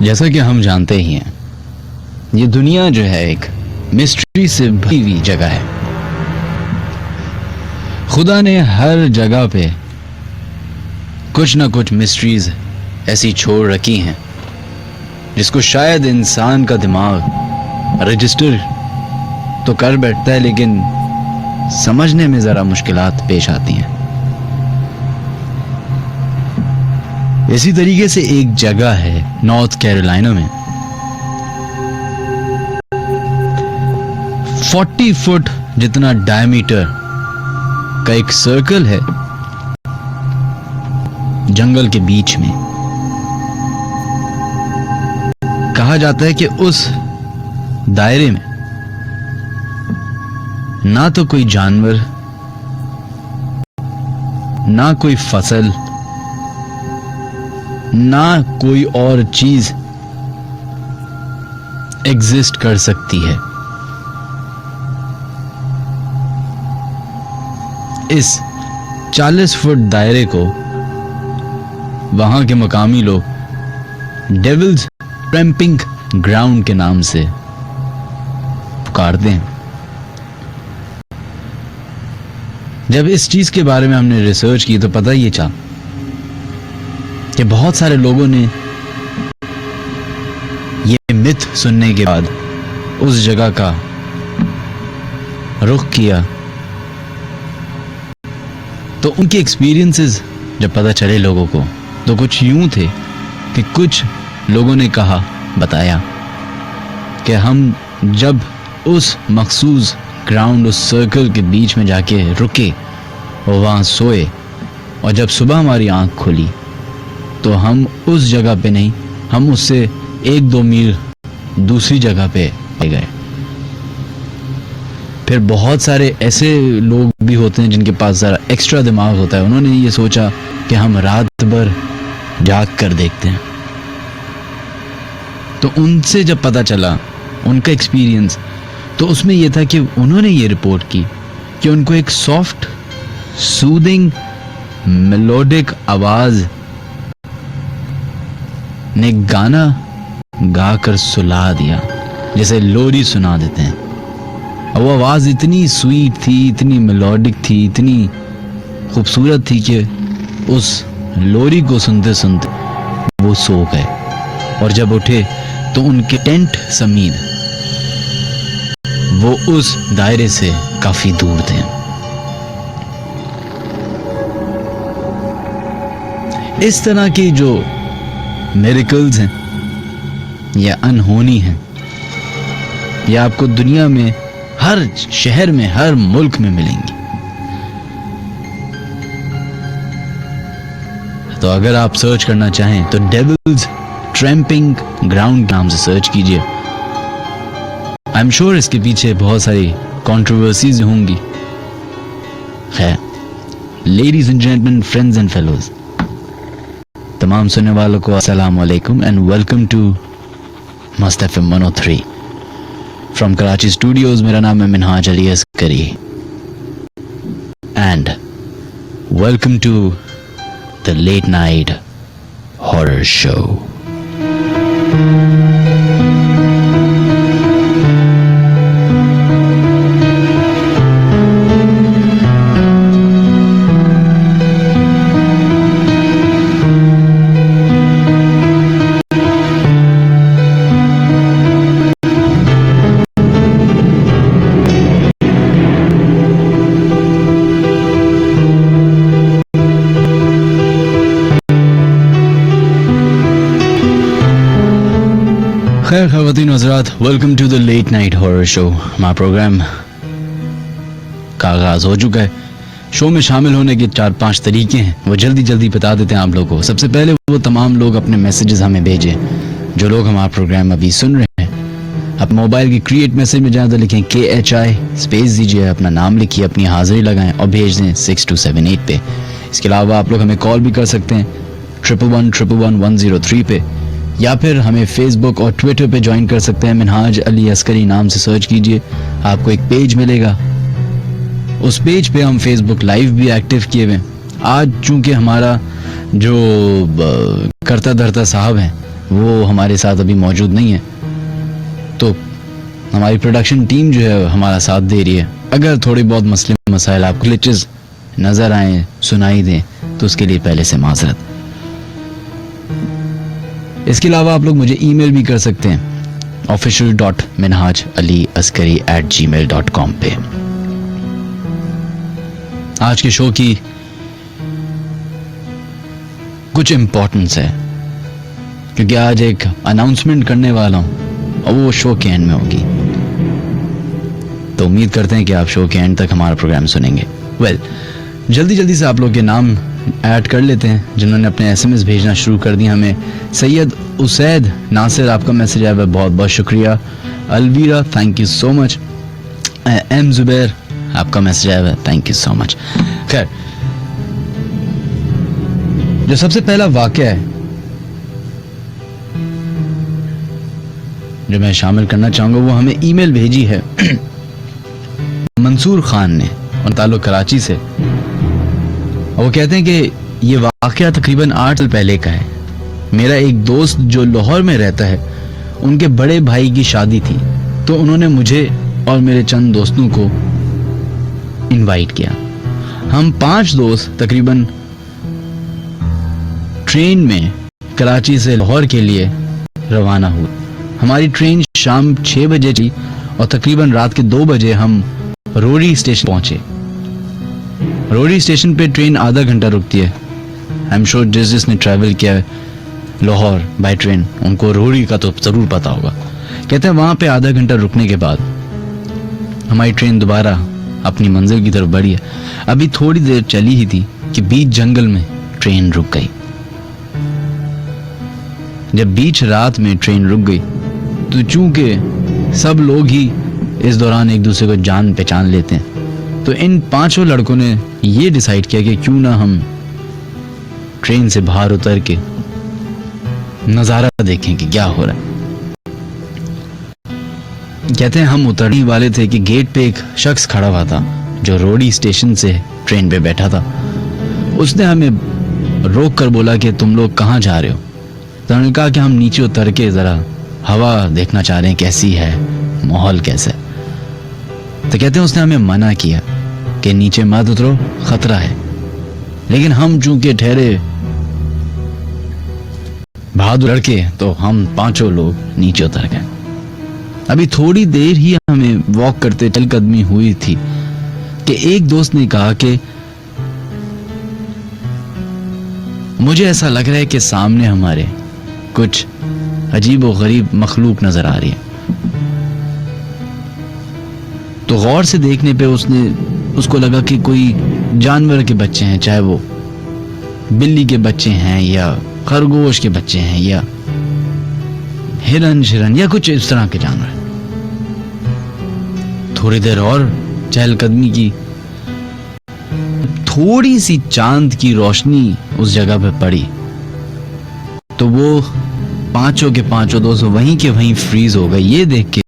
जैसा कि हम जानते ही हैं, ये दुनिया जो है एक मिस्ट्री से भरी हुई जगह है। खुदा ने हर जगह पे कुछ ना कुछ मिस्ट्रीज ऐसी छोड़ रखी हैं जिसको शायद इंसान का दिमाग रजिस्टर तो कर बैठता है, लेकिन समझने में ज़रा मुश्किलात पेश आती हैं। इसी तरीके से एक जगह है नॉर्थ कैरोलिना में, 40 फुट जितना डायमीटर का एक सर्कल है जंगल के बीच में। कहा जाता है कि उस दायरे में ना तो कोई जानवर, ना कोई फसल, ना कोई और चीज एग्जिस्ट कर सकती है। इस 40 फुट दायरे को वहां के मकामी लोग डेविल्स ट्रैम्पिंग ग्राउंड के नाम से पुकारते हैं। जब इस चीज के बारे में हमने रिसर्च की तो पता ये चला कि बहुत सारे लोगों ने ये मिथ सुनने के बाद उस जगह का रुख किया, तो उनके एक्सपीरियंसेस जब पता चले लोगों को तो कुछ यूं थे कि कुछ लोगों ने कहा, बताया कि हम जब उस मखसूस ग्राउंड, उस सर्कल के बीच में जाके रुके और वहाँ सोए, और जब सुबह हमारी आंख खुली तो हम उस जगह पे नहीं, हम उससे 1-2 मील दूसरी जगह पे गए। फिर बहुत सारे ऐसे लोग भी होते हैं जिनके पास ज़रा एक्स्ट्रा दिमाग होता है, उन्होंने ये सोचा कि हम रात भर जाग कर देखते हैं। तो उनसे जब पता चला उनका एक्सपीरियंस, तो उसमें यह था कि उन्होंने ये रिपोर्ट की कि उनको एक सॉफ्ट सूदिंग मेलोडिक आवाज ने गाना गाकर सुला दिया, जैसे लोरी सुना देते हैं। और वो आवाज इतनी स्वीट थी, इतनी मेलोडिक थी, इतनी खूबसूरत थी कि उस लोरी को सुनते सुनते वो सो गए, और जब उठे तो उनके टेंट समीद वो उस दायरे से काफी दूर थे। इस तरह की जो मिरेकल्स हैं या अनहोनी हैं, या आपको दुनिया में हर शहर में, हर मुल्क में मिलेंगी। तो अगर आप सर्च करना चाहें तो डेविल्स ट्रैम्पिंग ग्राउंड नाम से सर्च कीजिए। आई एम श्योर इसके पीछे बहुत सारी कंट्रोवर्सीज होंगी। खैर, ladies and gentleman, friends and fellows, तमाम सुनने वालों को अस्सलाम वालेकुम एंड वेलकम टू मस्त एफएम 103 फ्रॉम कराची स्टूडियोज। मेरा नाम है Minhaj Ali Askari and welcome to the late night horror show. खैर ख़वातीन हज़रात, welcome to the late night horror show. हमारा प्रोग्राम का आगाज़ हो चुका है। शो में शामिल होने के 4-5 तरीके हैं, वो जल्दी जल्दी बता देते हैं आप लोगों को। सबसे पहले वो तमाम लोग अपने मैसेजेस हमें भेजें जो लोग हमारा प्रोग्राम अभी सुन रहे हैं, आप मोबाइल की क्रिएट मैसेज में जाए तो लिखें KHI, स्पेस दीजिए, अपना नाम लिखिए, अपनी हाजिरी लगाएं और भेज दें 6278 पे। इसके अलावा आप लोग हमें कॉल भी कर सकते हैं 11111103 पे, या फिर हमें फेसबुक और ट्विटर पे ज्वाइन कर सकते हैं। मिनहाज अली अस्करी नाम से सर्च कीजिए, आपको एक पेज मिलेगा। उस पेज पे हम फेसबुक लाइव भी एक्टिव किए हुए। आज चूंकि हमारा जो करता धरता साहब हैं वो हमारे साथ अभी मौजूद नहीं है, तो हमारी प्रोडक्शन टीम जो है हमारा साथ दे रही है। अगर थोड़ी बहुत मसले मसाइल आपको ग्लिचेस नज़र आए, सुनाई दें, तो उसके लिए पहले से माजरत। इसके अलावा आप लोग मुझे ईमेल भी कर सकते हैं official.minhajaliaskari@gmail.com पे। आज के शो की कुछ इम्पोर्टेंस है क्योंकि आज एक अनाउंसमेंट करने वाला हूं और वो शो के एंड में होगी, तो उम्मीद करते हैं कि आप शो के एंड तक हमारा प्रोग्राम सुनेंगे। जल्दी जल्दी से आप लोग के नाम ऐड कर लेते हैं जिन्होंने अपने SMS भेजना शुरू कर दिया हमें। सैयद उसैद नासिर, आपका मैसेज आया, बहुत बहुत शुक्रिया। Alvira, thank you so much. M Zubair, आपका मैसेज आया, थैंक यू सो मच। खैर, जो सबसे पहला वाकया है जो मैं शामिल करना चाहूंगा वो हमें ईमेल भेजी है मंसूर खान ने, और ताल्लुक कराची से। और वो कहते हैं कि ये वाकया तकरीबन 8 साल पहले का है। मेरा एक दोस्त जो लाहौर में रहता है, उनके बड़े भाई की शादी थी, तो उन्होंने मुझे और मेरे चंद दोस्तों को इनवाइट किया। हम 5 दोस्त तकरीबन ट्रेन में कराची से लाहौर के लिए रवाना हुए। हमारी ट्रेन शाम 6 बजे थी और तकरीबन रात के 2 बजे हम रोरी स्टेशन पहुंचे। रोरी स्टेशन पे ट्रेन आधा घंटा रुकती है। आई एम श्योर जिसने ट्रैवल किया है लाहौर बाय ट्रेन उनको रोरी का तो जरूर पता होगा। कहते हैं वहां पे आधा घंटा रुकने के बाद हमारी ट्रेन दोबारा अपनी मंजिल की तरफ बढ़ी है। अभी थोड़ी देर चली ही थी कि बीच जंगल में ट्रेन रुक गई। जब बीच रात में ट्रेन रुक गई तो चूंकि सब लोग ही इस दौरान एक दूसरे को जान पहचान लेते हैं, तो इन 5 लड़कों ने ये डिसाइड किया कि क्यों ना हम ट्रेन से बाहर उतर के नजारा देखें कि क्या हो रहा है। कहते हैं हम उतरने वाले थे कि गेट पे एक शख्स खड़ा हुआ था जो रोडी स्टेशन से ट्रेन पे बैठा था। उसने हमें रोक कर बोला कि तुम लोग कहाँ जा रहे हो। तो हमने कहा कि हम नीचे उतर के जरा हवा देखना चाह रहे हैं, कैसी है, माहौल कैसा है। तो कहते हैं उसने हमें मना किया कि नीचे मत उतरो, खतरा है। लेकिन हम चूंकि ठहरे बहादुर लड़के, तो हम 5 लोग नीचे उतर गए। अभी थोड़ी देर ही हमें वॉक करते चलकदमी हुई थी कि एक दोस्त ने कहा कि मुझे ऐसा लग रहा है कि सामने हमारे कुछ अजीब और गरीब मखलूक नजर आ रही है। तो गौर से देखने पे उसको लगा कि कोई जानवर के बच्चे हैं, चाहे वो बिल्ली के बच्चे हैं या खरगोश के बच्चे हैं या हिरन शिरन या कुछ इस तरह के जानवर। थोड़ी देर और चहलकदमी की, थोड़ी सी चांद की रोशनी उस जगह पे पड़ी तो वो 5 के 5 दोस्त वहीं के वहीं फ्रीज हो गए, ये देख के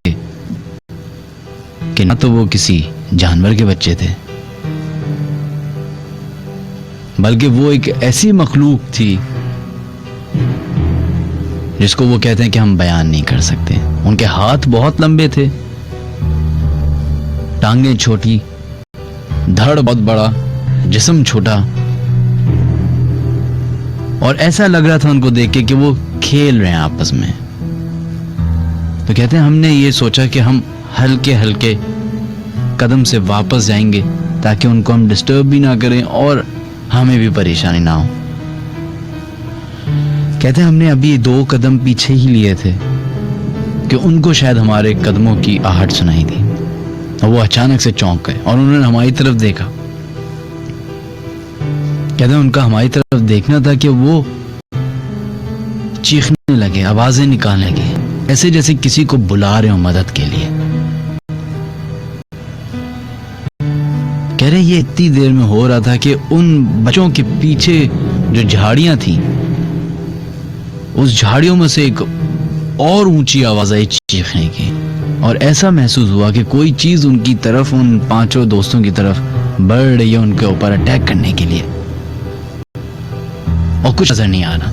कि ना तो वो किसी जानवर के बच्चे थे, बल्कि वो एक ऐसी मखलूक थी जिसको वो कहते हैं कि हम बयान नहीं कर सकते। उनके हाथ बहुत लंबे थे, टांगें छोटी, धड़ बहुत बड़ा, जिस्म छोटा, और ऐसा लग रहा था उनको देख के कि वो खेल रहे हैं आपस में। तो कहते हैं हमने ये सोचा कि हम हल्के हल्के कदम से वापस जाएंगे ताकि उनको हम डिस्टर्ब भी ना करें और हमें भी परेशानी ना हो। कहते हैं हमने अभी 2 कदम पीछे ही लिए थे कि उनको शायद हमारे कदमों की आहट सुनाई दी और वो अचानक से चौंक गए और उन्होंने हमारी तरफ देखा। कहते हैं उनका हमारी तरफ देखना था कि वो चीखने लगे, आवाजें निकालने लगे, ऐसे जैसे किसी को बुला रहे हो मदद के लिए। कह रहे ये इतनी देर में हो रहा था कि उन बच्चों के पीछे जो झाड़ियां थी, उस झाड़ियों में से एक और ऊंची आवाज आई चीखने की, और ऐसा महसूस हुआ कि कोई चीज उनकी तरफ, उन 5 दोस्तों की तरफ बढ़ रही है, उनके ऊपर अटैक करने के लिए, और कुछ नजर नहीं आ रहा।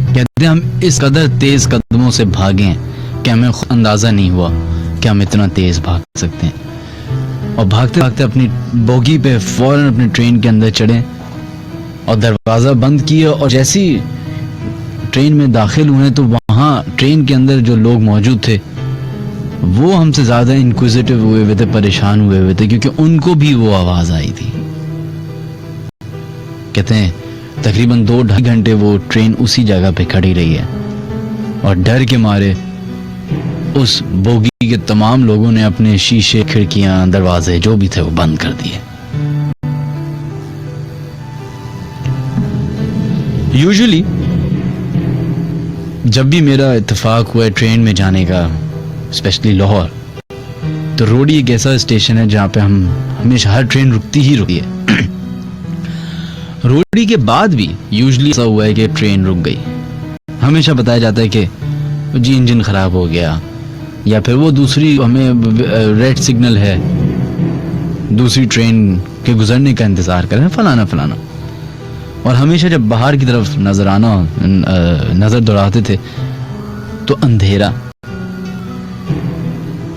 कहते हम इस कदर तेज कदमों से भागे कि हमें खुद अंदाजा नहीं हुआ कि हम इतना तेज भाग सकते हैं। और भागते भागते अपनी बोगी पे फौरन अपने ट्रेन के अंदर चढ़े और दरवाजा बंद किए, और जैसी ट्रेन में दाखिल हुए तो वहां ट्रेन के अंदर जो लोग मौजूद थे वो हमसे ज्यादा इंक्विजिटिव हुए थे, परेशान हुए थे, क्योंकि उनको भी वो आवाज आई थी। कहते हैं तकरीबन 2-2.5 घंटे वो ट्रेन उसी जगह पे खड़ी रही है, और डर के मारे उस बोगी के तमाम लोगों ने अपने शीशे, खिड़कियां, दरवाजे जो भी थे वो बंद कर दिए। यूजुअली जब भी मेरा इत्तेफाक हुआ है ट्रेन में जाने का, स्पेशली लाहौर, तो रोडी एक ऐसा स्टेशन है जहां पे हम हमेशा हर ट्रेन रुकती ही रुकी है। रोडी के बाद भी यूजुअली ऐसा हुआ है कि ट्रेन रुक गई। हमेशा बताया जाता है कि जी इंजन खराब हो गया, या फिर वो दूसरी हमें रेड सिग्नल है, दूसरी ट्रेन के गुजरने का इंतजार कर रहे हैं, फलाना फलाना। और हमेशा जब बाहर की तरफ नजर दौड़ाते थे तो अंधेरा,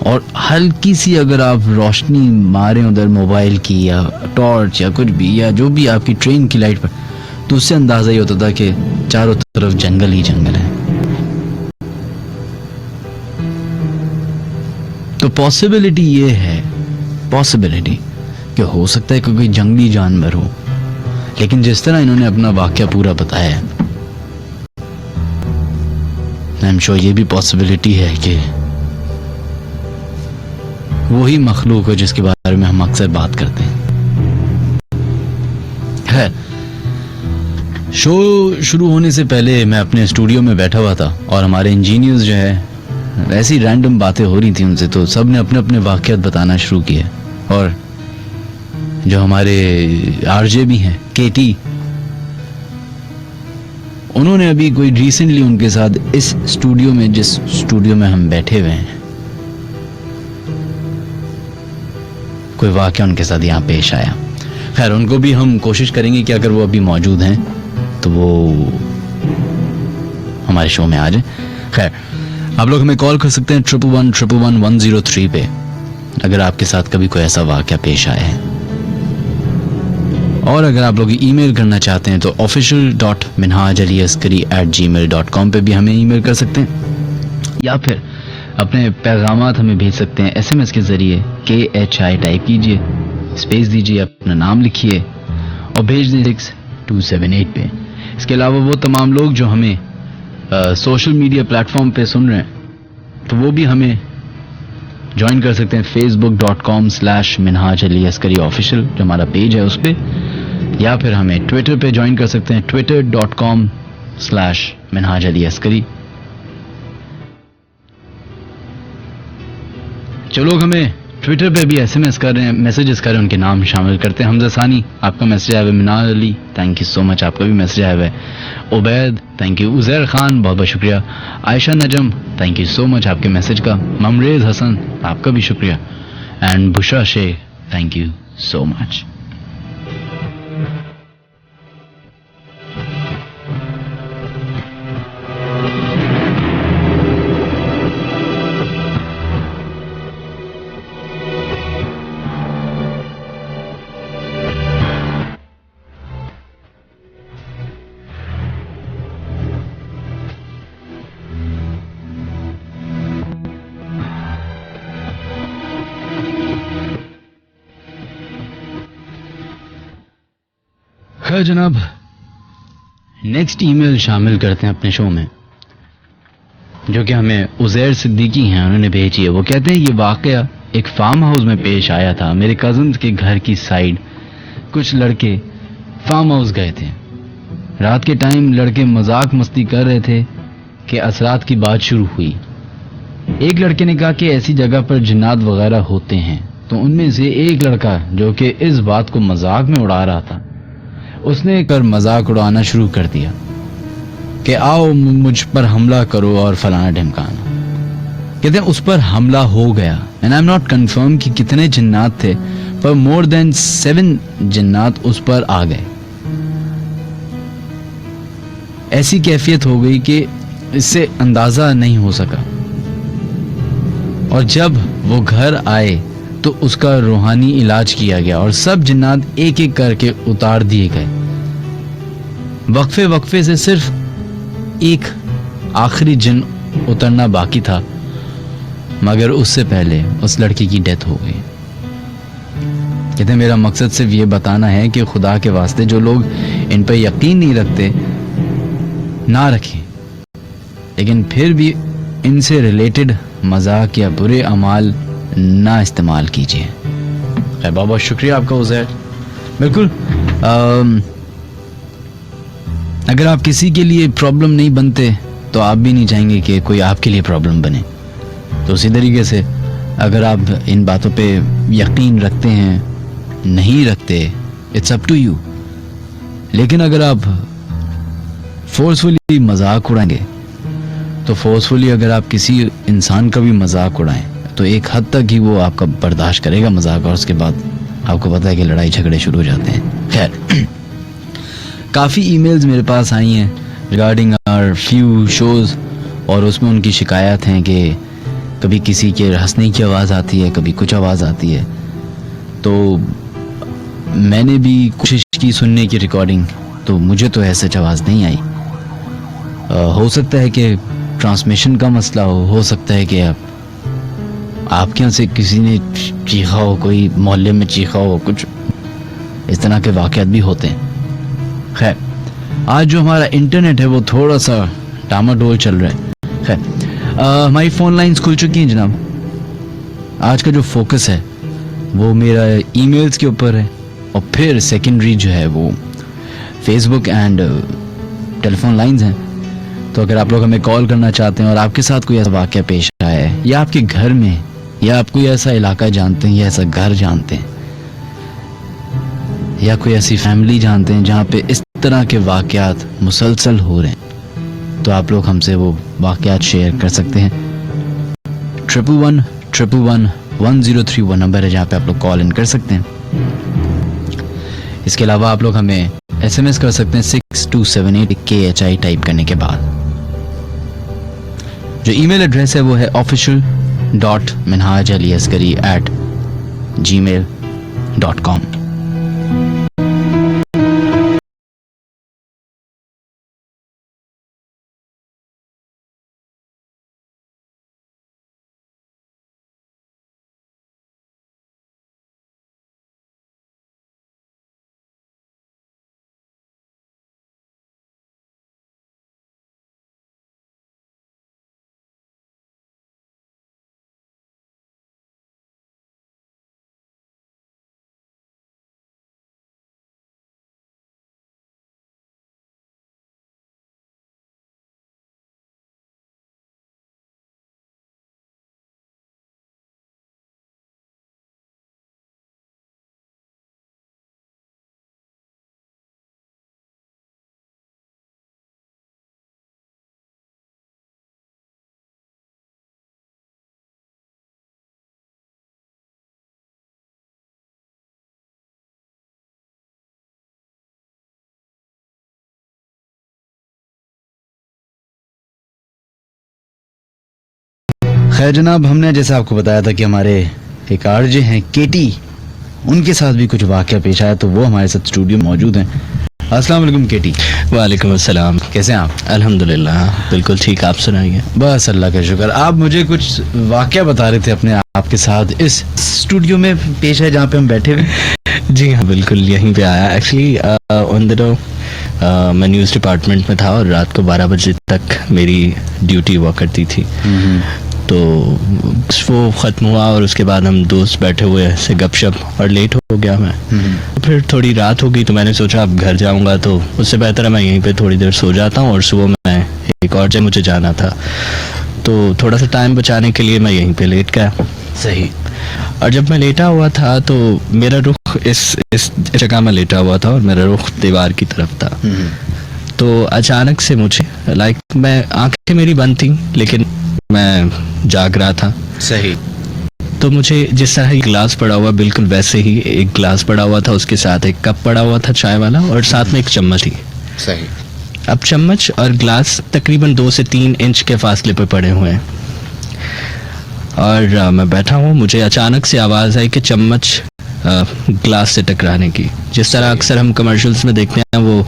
और हल्की सी अगर आप रोशनी मारे उधर मोबाइल की या टॉर्च या कुछ भी, या जो भी आपकी ट्रेन की लाइट पर, तो उससे अंदाजा ही होता था कि चारों तरफ जंगल ही जंगल है। तो पॉसिबिलिटी ये है, पॉसिबिलिटी कि हो सकता है कि कोई जंगली जानवर हो, लेकिन जिस तरह इन्होंने अपना वाक्य पूरा बताया है, आई एम श्योर ये भी पॉसिबिलिटी है कि वही मखलूक है जिसके बारे में हम अक्सर बात करते हैं। खैर, शो शुरू होने से पहले मैं अपने स्टूडियो में बैठा हुआ था, और हमारे इंजीनियर्स जो है ऐसी रैंडम बातें हो रही थी उनसे, तो सब ने अपने अपने वाक़यात बताना शुरू किए। और जो हमारे आरजे भी हैं, केटी, उन्होंने अभी कोई रिसेंटली उनके साथ इस स्टूडियो में, जिस स्टूडियो में हम बैठे हुए हैं, कोई वाक़या उनके साथ यहाँ पेश आया। खैर, उनको भी हम कोशिश करेंगे कि अगर वो अभी मौजूद हैं तो वो हमारे शो में आ जाए। खैर, आप लोग हमें कॉल कर सकते हैं 111-111-103 पे, अगर आपके साथ कभी कोई ऐसा वाक़या पेश आया है। और अगर आप लोग ईमेल करना चाहते हैं तो official.minhajaliaskari@gmail.com पे भी हमें ईमेल कर सकते हैं, या फिर अपने पैगामात हमें भेज सकते हैं SMS के जरिए। KHI टाइप कीजिए, स्पेस दीजिए, अपना नाम लिखिए और भेज दें 6278 पे। इसके अलावा वो तमाम लोग जो हमें सोशल मीडिया प्लेटफॉर्म पे सुन रहे हैं, तो वो भी हमें ज्वाइन कर सकते हैं facebook.com/minhajaliaskari official, जो हमारा पेज है उस पे, या फिर हमें ट्विटर पे ज्वाइन कर सकते हैं twitter.com/minhajaliaskari। जो लोग हमें ट्विटर पे भी SMS कर रहे हैं, मैसेजेस कर रहे हैं, उनके नाम शामिल करते हैं। हमजा सानी, आपका मैसेज आया हुआ है। Minal Ali, thank you so much, आपका भी मैसेज आया हुआ है। Ubaid, thank you. उजैर खान, बहुत बहुत शुक्रिया। Ayesha Najam, thank you so much आपके मैसेज का। ममरेज हसन, आपका भी शुक्रिया। And Bushra Shaikh, thank you so much. खैर जनाब, नेक्स्ट ईमेल शामिल करते हैं अपने शो में, जो कि हमें उजैर सिद्दीकी हैं, उन्होंने भेजी है। वो कहते हैं ये वाकया एक फार्म हाउस में पेश आया था। मेरे कजन्स के घर की साइड कुछ लड़के फार्म हाउस गए थे। रात के टाइम लड़के मजाक मस्ती कर रहे थे कि असरात की बात शुरू हुई। एक लड़के ने कहा कि ऐसी जगह पर जिन्नात वगैरह होते हैं। तो उनमें से एक लड़का जो कि इस बात को मजाक में उड़ा रहा था, उसने कर मजाक उड़ाना शुरू कर दिया कि आओ मुझ पर हमला करो और फलाना ढिमकाना। कहते हैं उस पर हमला हो गया। And I am not confirm कि कितने जिन्नात थे, पर मोर देन 7 जिन्नात उस पर आ गए। ऐसी कैफियत हो गई कि इससे अंदाजा नहीं हो सका। और जब वो घर आए तो उसका रूहानी इलाज किया गया और सब जिन्नात एक एक करके उतार दिए गए। वक्फे वक्फे से सिर्फ एक आखिरी जिन उतरना बाकी था, मगर उससे पहले उस लड़की की डेथ हो गई। कहते हैं मेरा मकसद सिर्फ ये बताना है कि खुदा के वास्ते जो लोग इन पर यकीन नहीं रखते ना रखें, लेकिन फिर भी इनसे रिलेटेड मजाक या बुरे अमाल ना इस्तेमाल कीजिए। खैर बहुत बहुत शुक्रिया आपका उज़ैर। बिल्कुल अगर आप किसी के लिए प्रॉब्लम नहीं बनते तो आप भी नहीं चाहेंगे कि कोई आपके लिए प्रॉब्लम बने। तो उसी तरीके से अगर आप इन बातों पे यकीन रखते हैं, नहीं रखते, इट्स अप टू यू। लेकिन अगर आप फोर्सफुली मजाक उड़ाएंगे तो फोर्सफुली अगर आप किसी इंसान का भी मजाक उड़ाएं तो एक हद तक ही वो आपका बर्दाश्त करेगा मजाक, और उसके बाद आपको पता है कि लड़ाई झगड़े शुरू हो जाते हैं। खैर काफ़ी ईमेल्स मेरे पास आई हैं रिगार्डिंग आवर फ्यू शोज़, और उसमें उनकी शिकायत हैं कि कभी किसी के हंसने की आवाज़ आती है, कभी कुछ आवाज़ आती है। तो मैंने भी कोशिश की सुनने की रिकॉर्डिंग, तो मुझे तो ऐसे आवाज़ नहीं आई। हो सकता है कि ट्रांसमिशन का मसला हो सकता है कि आपके यहाँ से किसी ने चीखा हो, कोई मोहल्ले में चीखा हो, कुछ इस तरह के वाक़यात भी होते हैं। खैर आज जो हमारा इंटरनेट है वो थोड़ा सा डामाडोल चल रहा है। खैर हमारी फ़ोन लाइंस खुल चुकी हैं जनाब। आज का जो फोकस है वो मेरा ईमेल्स के ऊपर है, और फिर सेकेंडरी जो है वो फेसबुक एंड टेलीफोन लाइंस हैं। तो अगर आप लोग हमें कॉल करना चाहते हैं और आपके साथ कोई ऐसा वाक़या पेश आया है, या आपके घर में, या आप कोई ऐसा इलाका जानते हैं या ऐसा घर जानते हैं, या कोई ऐसी फैमिली जानते हैं जहाँ पे इस तरह के वाक़यात मुसलसल हो रहे हैं, तो आप लोग हमसे वो वाक़यात शेयर कर सकते हैं। 1111111031 वो नंबर है जहाँ पे आप लोग कॉल इन कर सकते हैं। इसके अलावा आप लोग हमें SMS कर सकते हैं 6278 KHI टाइप करने के बाद। जो ईमेल एड्रेस है वो है official.minhajaliaskari@gmail.com। खैर जनाब, हमने जैसे आपको बताया था कि हमारे एक आरजे हैं केटी, उनके साथ भी कुछ वाक़या पेश आया, तो वो हमारे साथ स्टूडियो में मौजूद हैं। अस्सलाम वालेकुम केटी। वालेकुम अस्सलाम। कैसे हैं आप? अल्हम्दुलिल्लाह बिल्कुल ठीक, आप सुनाइए। बस अल्लाह का शुक्र। आप मुझे कुछ वाक़या बता रहे थे अपने आपके साथ इस स्टूडियो में पेश है जहाँ पे हम बैठे हुए। जी हाँ बिल्कुल, यहीं पे आया। एक्चुअली ऑन द डो मैं न्यूज़ डिपार्टमेंट में था और रात को 12 बजे तक मेरी ड्यूटी हुआ करती थी। तो वो ख़त्म हुआ और उसके बाद हम दोस्त बैठे हुए ऐसे गपशप, और लेट हो गया मैं। फिर थोड़ी रात हो गई तो मैंने सोचा अब घर जाऊंगा तो उससे बेहतर है मैं यहीं पे थोड़ी देर सो जाता हूँ, और सुबह मैं एक और जगह मुझे जाना था, तो थोड़ा सा टाइम बचाने के लिए मैं यहीं पे लेट गया। सही। और जब मैं लेटा हुआ था तो मेरा रुख इस जगह में लेटा हुआ था और मेरा रुख दीवार की तरफ था। तो अचानक से मुझे मैं आंखें मेरी बंद थी लेकिन मैं जाग रहा था। सही। तो मुझे जिस तरह एक गिलास पड़ा हुआ बिल्कुल वैसे ही एक गिलास पड़ा हुआ था, उसके साथ एक कप पड़ा हुआ था चाय वाला, और साथ में एक चम्मच थी। सही। अब चम्मच और गिलास तकरीबन 2 से 3 इंच के फासले पे पड़े हुए हैं, और मैं बैठा हूँ। मुझे अचानक से आवाज़ आई कि चम्मच ग्लास से टकराने की, जिस तरह अक्सर हम कमर्शियल्स में देखते हैं वो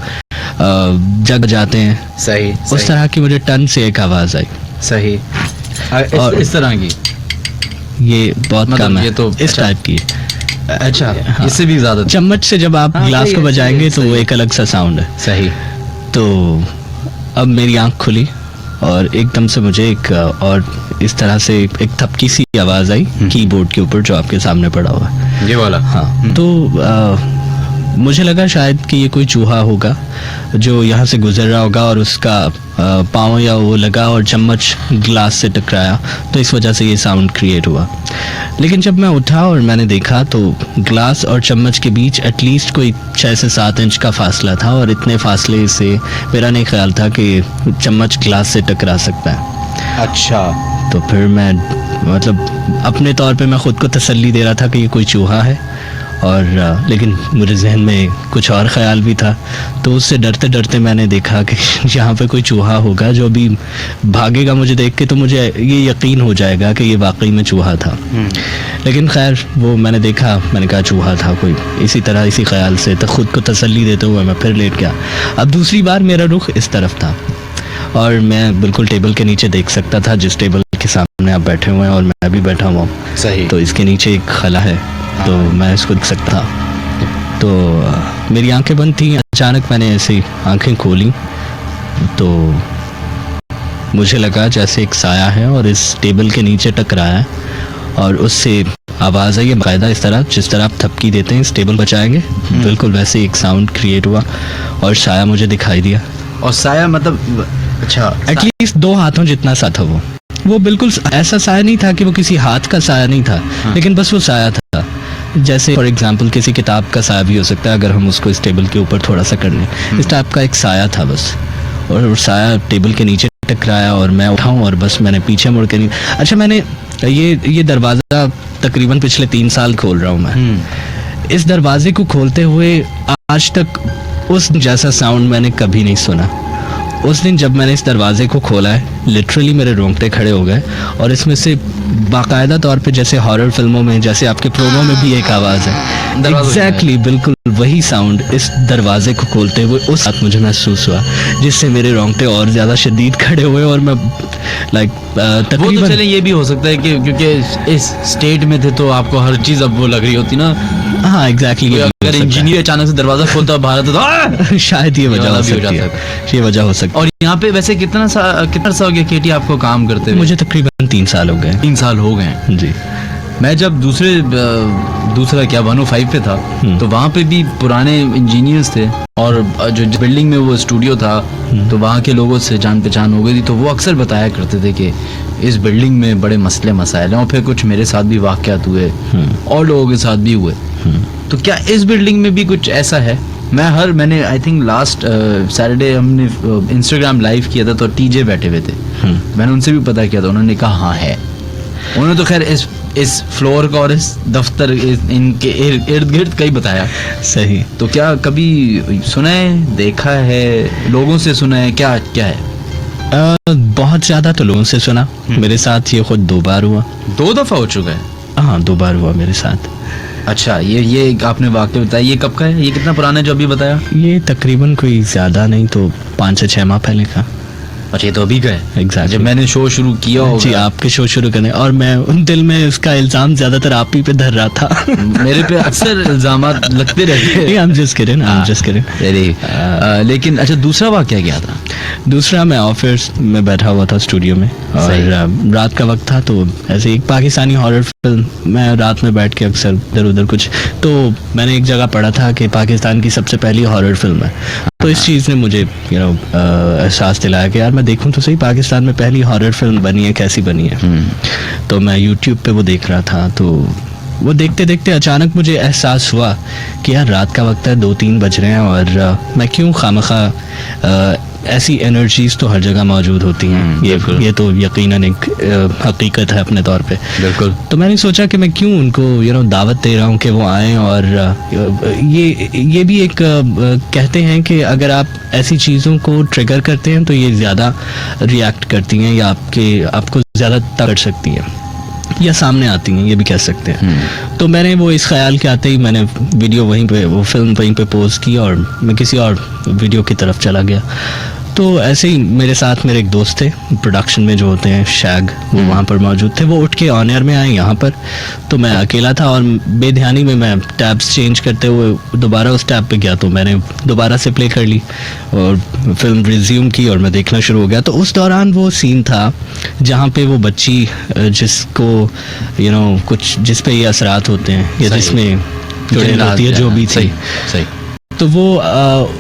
जग जाते हैं। सही। उस तरह की मुझे टन से एक आवाज़ आई। सही। इस तरह की ये बहुत मतलब कम है, ये तो इस टाइप की। अच्छा, हाँ। इससे भी ज्यादा। चम्मच से जब आप गिलास सही को है, बजाएंगे तो सही वो है। एक अलग सा साउंड है। सही। तो अब मेरी आंख खुली और एकदम से मुझे एक और इस तरह से एक थपकी सी आवाज़ आई कीबोर्ड के ऊपर जो आपके सामने पड़ा हुआ है। ये वाला। हाँ। तो मुझे लगा शायद कि ये कोई चूहा होगा जो यहाँ से गुजर रहा होगा और उसका पाँव या वो लगा और चम्मच ग्लास से टकराया, तो इस वजह से ये साउंड क्रिएट हुआ। लेकिन जब मैं उठा और मैंने देखा तो ग्लास और चम्मच के बीच एटलीस्ट कोई 6 से 7 इंच का फासला था, और इतने फासले से मेरा नहीं ख्याल था कि चम्मच ग्लास से टकरा सकता है। अच्छा। तो फिर मैं मतलब अपने तौर पे मैं ख़ुद को तसल्ली दे रहा था कि ये कोई चूहा है, और लेकिन मेरे जहन में कुछ और ख़्याल भी था। तो उससे डरते डरते मैंने देखा कि यहाँ पे कोई चूहा होगा जो अभी भागेगा मुझे देख के, तो मुझे ये यकीन हो जाएगा कि ये वाकई में चूहा था। लेकिन खैर वो मैंने देखा, मैंने कहा चूहा था कोई, इसी तरह इसी ख्याल से तो ख़ुद को तसल्ली देते हुए मैं फिर लेट गया। अब दूसरी बार मेरा रुख इस तरफ था और मैं बिल्कुल टेबल के नीचे देख सकता था, जिस टेबल के सामने आप बैठे हुए हैं और मैं भी बैठा हुआ हूँ। सही। तो इसके नीचे एक खला है, तो मैं इसको देख सकता था। तो मेरी आंखें बंद थी, अचानक मैंने ऐसे आंखें खोली तो मुझे लगा जैसे एक साया है और इस टेबल के नीचे टकराया है, और उससे आवाज़ आई है बाकायदा, इस तरह जिस तरह आप थपकी देते हैं इस टेबल बचाएंगे, बिल्कुल वैसे एक साउंड क्रिएट हुआ और साया मुझे दिखाई दिया। और साया मतलब अच्छा, एटलीस्ट 2 हाथों जितना सा था वो बिल्कुल ऐसा साया नहीं था कि वो किसी हाथ का साया नहीं था। हाँ। लेकिन बस वो साया था, जैसे फॉर एग्जांपल किसी किताब का साया भी हो सकता है अगर हम उसको इस टेबल के ऊपर थोड़ा सा कर लें। इस टाइप का एक साया था बस, और साया टेबल के नीचे टकराया और मैं उठाऊं और बस मैंने पीछे मुड़ के नहीं। अच्छा, मैंने ये दरवाज़ा तकरीबन पिछले 3 साल खोल रहा हूँ मैं। इस दरवाजे को खोलते हुए आज तक उस जैसा साउंड मैंने कभी नहीं सुना। उस दिन जब मैंने इस दरवाजे को खोला है, लिटरली मेरे रोंगटे खड़े हो गए, और इसमें से बाकायदा तौर पे जैसे हॉरर फिल्मों में, जैसे आपके प्रोमो में भी एक आवाज़ है, एग्जैक्टली बिल्कुल वही साउंड इस दरवाजे को खोलते हुए उस साथ मुझे महसूस हुआ, जिससे मेरे रोंगटे और ज़्यादा शदीद खड़े हुए और मैं तकरीबन वो तो चले ये भी हो सकता है कि क्योंकि इस स्टेट में थे तो आपको हर चीज़ अब वो लग रही होती ना। हाँ एग्जैक्टली। अगर इंजीनियर अचानक से दरवाजा खोलता बाहर तो शायद ये वजह हो सकती है, ये वजह हो सकती है। और यहाँ पे वैसे कितना सा हो गया केटी आपको काम करते हुए? मुझे तकरीबन 3 साल हो गए। 3 साल हो गए जी। मैं जब दूसरा क्या 105 पे था तो वहाँ पे भी पुराने इंजीनियर्स थे, और जो बिल्डिंग में वो स्टूडियो था तो वहाँ के लोगों से जान पहचान हो गई थी, तो वो अक्सर बताया करते थे कि इस बिल्डिंग में बड़े मसले मसाइल हैं, और फिर कुछ मेरे साथ भी वाक़यात हुए और लोगों के साथ भी हुए। तो क्या इस बिल्डिंग में भी कुछ ऐसा है? मैंने आई थिंक लास्ट सैटरडे हमने इंस्टाग्राम लाइव किया था, तो टीजे बैठे हुए थे, मैंने उनसे भी पता किया था, उन्होंने कहा हाँ है। उन्होंने तो खैर इस फ्लोर का और इस दफ्तर इनके इर्द गिर्द कहीं बताया। सही। तो क्या कभी सुना है, देखा है, लोगों से सुना है, क्या है? बहुत ज़्यादा तो लोगों से सुना, मेरे साथ ये खुद 2 बार हुआ। 2 दफ़ा हो चुका है? हाँ 2 बार हुआ मेरे साथ। अच्छा, ये आपने वाक़या बताया, ये कब का है? ये कितना पुराना है जो अभी बताया? ये तकरीबन कोई ज़्यादा नहीं तो 5 से 6 माह पहले का। अच्छा ये तो अभी का है। Exactly. जब मैंने शो शुरू किया जी होगा आपके शो शुरू करने, और मैं उन दिल में इसका इल्जाम ज्यादातर आप ही पे धर रहा था। मेरे पे अक्सर इल्जामात लगते रहते हैं। I'm just kidding, I'm just kidding. लेकिन अच्छा दूसरा वाकया क्या था? दूसरा, मैं ऑफिस में बैठा हुआ था स्टूडियो में, और रात का वक्त था, तो ऐसे एक पाकिस्तानी हॉरर फिल्म, मैं रात में बैठ के अक्सर इधर उधर कुछ, तो मैंने एक जगह पढ़ा था कि पाकिस्तान की सबसे पहली हॉरर फिल्म है। तो इस चीज़ ने मुझे एहसास दिलाया कि यार मैं देखूं तो सही, पाकिस्तान में पहली हॉरर फिल्म बनी है, कैसी बनी है। तो मैं यूट्यूब पे वो देख रहा था, तो वो देखते देखते अचानक मुझे एहसास हुआ कि यार रात का वक्त है, 2-3 बज रहे हैं, और मैं क्यों खामखा, ऐसी एनर्जीज तो हर जगह मौजूद होती हैं, ये तो यकीनन एक हकीकत है अपने तौर पे। बिल्कुल। तो मैंने सोचा कि मैं क्यों उनको दावत दे रहा हूँ कि वो आएँ, और ये भी एक कहते हैं कि अगर आप ऐसी चीज़ों को ट्रिगर करते हैं तो ये ज़्यादा रिएक्ट करती हैं, या आपको ज़्यादा कर सकती हैं, या सामने आती हैं, ये भी कह सकते हैं। तो मैंने वो इस ख्याल के आते ही मैंने वीडियो वहीं पे, वो फिल्म वहीं पे पोस्ट की, और मैं किसी और वीडियो की तरफ चला गया। तो ऐसे ही मेरे साथ मेरे एक दोस्त थे प्रोडक्शन में जो होते हैं, शैग, वो वहाँ पर मौजूद थे। वो उठ के ऑन एयर में आए यहाँ पर, तो मैं अकेला था, और बेध्यानी में मैं टैब्स चेंज करते हुए दोबारा उस टैब पे गया, तो मैंने दोबारा से प्ले कर ली और फिल्म रिज्यूम की, और मैं देखना शुरू हो गया। तो उस दौरान वो सीन था जहाँ पे वो बच्ची जिसको कुछ जिस पे ये असरात होते हैं, या जिसमें चुड़ैल होती है, जो भी थी, सही, तो वो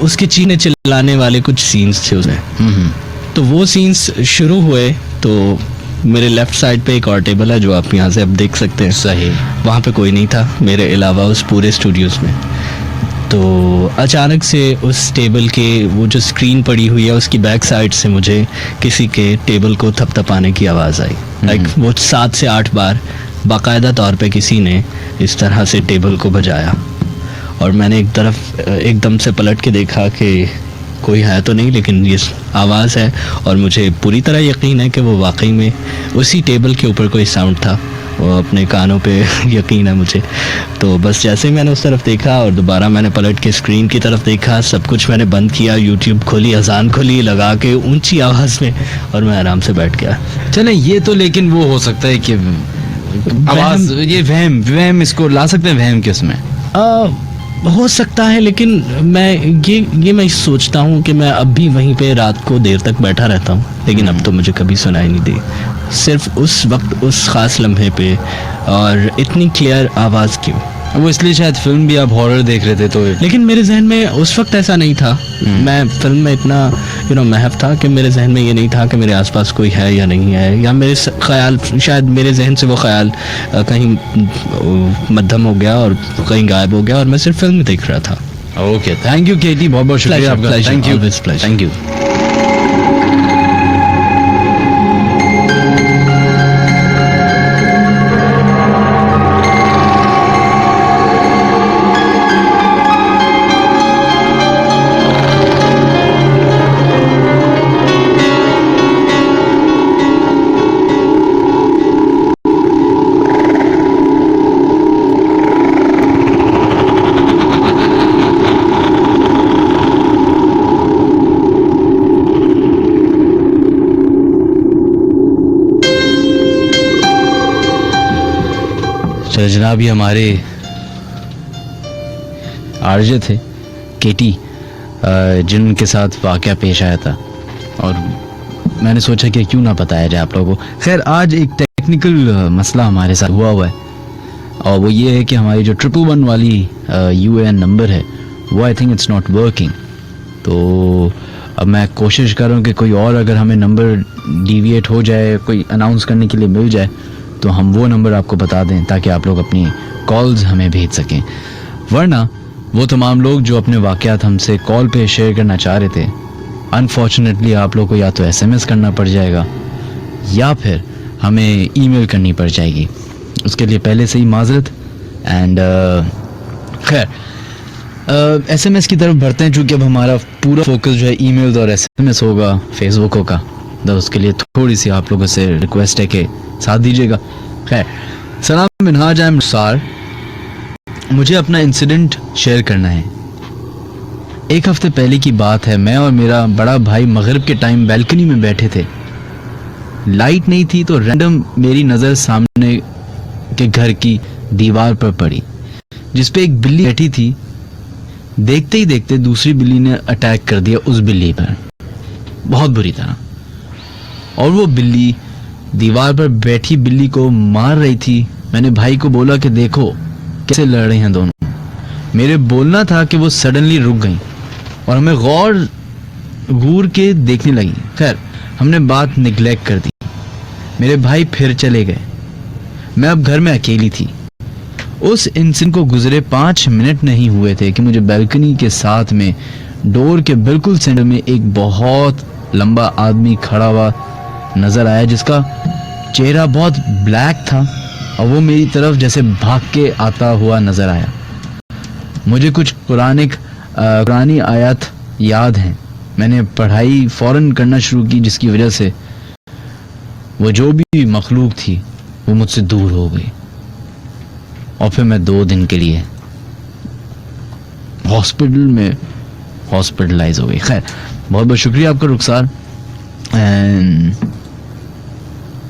उसके चीने चिल्लाने वाले कुछ सीन्स थे उसमें। तो वो सीन्स शुरू हुए, तो मेरे लेफ्ट साइड पे एक और टेबल है जो आप यहाँ से अब देख सकते हैं। सही। वहाँ पे कोई नहीं था मेरे अलावा उस पूरे स्टूडियोज में। तो अचानक से उस टेबल के वो जो स्क्रीन पड़ी हुई है उसकी बैक साइड से मुझे किसी के टेबल को थपथपाने की आवाज़ आई। लाइक वो 7 से 8 बार बाकायदा तौर पे किसी ने इस तरह से टेबल को बजाया, और मैंने एक तरफ एकदम से पलट के देखा कि कोई है तो नहीं, लेकिन ये आवाज़ है, और मुझे पूरी तरह यकीन है कि वो वाकई में उसी टेबल के ऊपर कोई साउंड था। वो अपने कानों पे यकीन है मुझे। तो बस जैसे ही मैंने उस तरफ देखा और दोबारा मैंने पलट के स्क्रीन की तरफ देखा, सब कुछ मैंने बंद किया, यूट्यूब खोली, अजान खोली लगा के ऊंची आवाज़ में, और मैं आराम से बैठ गया। चले ये तो, लेकिन वो हो सकता है कि आवाज़, ये वहम इसको ला सकते हैं वहम के उसमें हो सकता है, लेकिन मैं मैं सोचता हूँ कि मैं अब भी वहीं पे रात को देर तक बैठा रहता हूँ, लेकिन अब तो मुझे कभी सुनाई नहीं दी, सिर्फ उस वक्त उस ख़ास लम्हे पे, और इतनी क्लियर आवाज़ क्यों? वो इसलिए शायद फिल्म भी आप हॉरर देख रहे थे तो। लेकिन मेरे जहन में उस वक्त ऐसा नहीं था। मैं फिल्म में इतना महव था कि मेरे जहन में ये नहीं था कि मेरे आसपास कोई है या नहीं है, या मेरे ख्याल, शायद मेरे जहन से वो ख्याल कहीं मध्यम हो गया और कहीं गायब हो गया, और मैं सिर्फ फिल्म देख रहा था। ओके, थैंक यू केटी, बहुत बहुत शुक्रिया आपका। Thank you. तो जनाब ये हमारे आरजे थे केटी, जिनके साथ वाक़या पेश आया था, और मैंने सोचा कि क्यों ना बताया जाए आप लोगों को। खैर आज एक टेक्निकल मसला हमारे साथ हुआ है, और वो ये है कि हमारी जो 111 वाली UAN नंबर है वो I think it's not working. तो अब मैं कोशिश कर रहा हूँ कि कोई और अगर हमें नंबर डिविएट हो जाए, कोई अनाउंस करने के लिए मिल जाए, तो हम वो नंबर आपको बता दें ताकि आप लोग अपनी कॉल्स हमें भेज सकें। वरना वो तमाम लोग जो अपने वाक़यात हमसे कॉल पे शेयर करना चाह रहे थे, अनफॉर्चुनेटली आप लोग को या तो SMS करना पड़ जाएगा या फिर हमें ईमेल करनी पड़ जाएगी। उसके लिए पहले से ही माजरत। एंड खैर SMS की तरफ बढ़ते हैं, चूँकि अब हमारा पूरा फोकस जो है ईमेल्स और SMS होगा, फेसबुक होगा, तो उसके लिए थोड़ी सी आप लोगों से रिक्वेस्ट है कि साथ दीजिएगा। खैर सलाम मिनहाज, आई एम सार, मुझे अपना इंसिडेंट शेयर करना है। एक हफ्ते पहले की बात है, मैं और मेरा बड़ा भाई मगरिब के टाइम बैल्कनी में बैठे थे। लाइट नहीं थी तो रैंडम मेरी नज़र सामने के घर की दीवार पर पड़ी जिसपे एक बिल्ली बैठी थी। देखते ही देखते दूसरी बिल्ली ने अटैक कर दिया उस बिल्ली पर, बहुत बुरी तरह। और वो बिल्ली दीवार पर बैठी बिल्ली को मार रही थी। मैंने भाई को बोला कि देखो कैसे लड़ रहे हैं दोनों। मेरे बोलना था कि वो सडनली रुक गई और हमें घूर के देखने लगी। खैर, हमने बात निगलेक्ट कर दी। मेरे भाई फिर चले गए। मैं अब घर में अकेली थी। उस इंसिडेंट को गुजरे 5 मिनट नहीं हुए थे कि मुझे बालकनी के साथ में डोर के बिल्कुल सेंटर में एक बहुत लंबा आदमी खड़ा हुआ नजर आया जिसका चेहरा बहुत ब्लैक था और वो मेरी तरफ जैसे भाग के आता हुआ नजर आया। मुझे कुछ पुरानी आयत याद हैं। मैंने पढ़ाई फौरन करना शुरू की जिसकी वजह से वो जो भी मखलूक थी वो मुझसे दूर हो गई और फिर मैं 2 दिन के लिए हॉस्पिटल में हॉस्पिटलाइज हो गई। खैर, बहुत बहुत शुक्रिया आपका रुखसार, एंड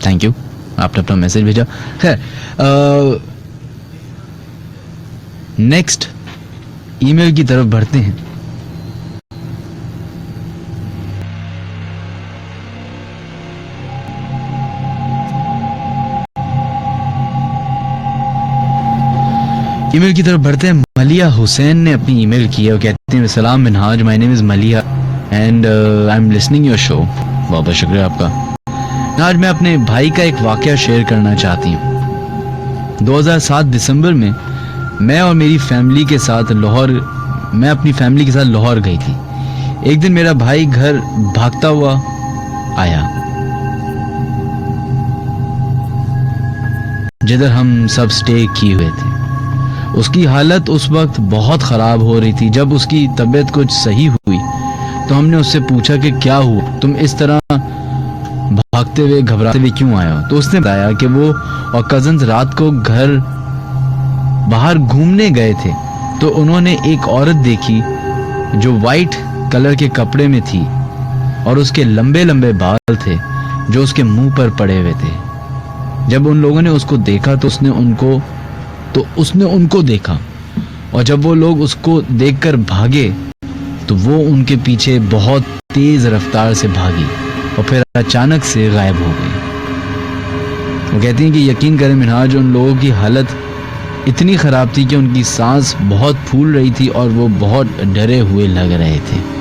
थैंक यू, आपने अपना मैसेज भेजा। खैर, नेक्स्ट ईमेल की तरफ बढ़ते हैं। ईमेल की तरफ बढ़ते हैं। मलिया हुसैन ने अपनी ईमेल की है। वो कहते हैं सलाम मिनहाज, माय नेम इज मलिया and I am listening your show. बहुत बहुत शुक्रिया आपका। आज मैं अपने भाई का एक वाकया शेयर करना चाहती हूँ। 2007 दिसंबर में मैं और मेरी फैमिली के साथ अपनी फैमिली के साथ लाहौर गई थी। एक दिन मेरा भाई घर भागता हुआ आया जिधर हम सब स्टे किए हुए थे। उसकी हालत उस वक्त बहुत ख़राब हो रही थी। जब उसकी तबीयत कुछ सही हुई तो हमने उससे पूछा कि क्या हुआ, तुम इस तरह भागते हुए घबराते हुए क्यों आए हो। तो उसने बताया कि वो और कज़न्स रात को घर बाहर घूमने गए थे तो उन्होंने एक औरत देखी जो वाइट कलर के कपड़े में थी और उसके लंबे लंबे बाल थे जो उसके मुंह पर पड़े हुए थे। जब उन लोगों ने उसको देखा तो उसने उनको देखा और जब वो लोग उसको देखकर भागे तो वो उनके पीछे बहुत तेज रफ्तार से भागी और फिर अचानक से गायब हो गई। वो कहती हैं कि यकीन करें मिनहाज, उन लोगों की हालत इतनी ख़राब थी कि उनकी सांस बहुत फूल रही थी और वो बहुत डरे हुए लग रहे थे।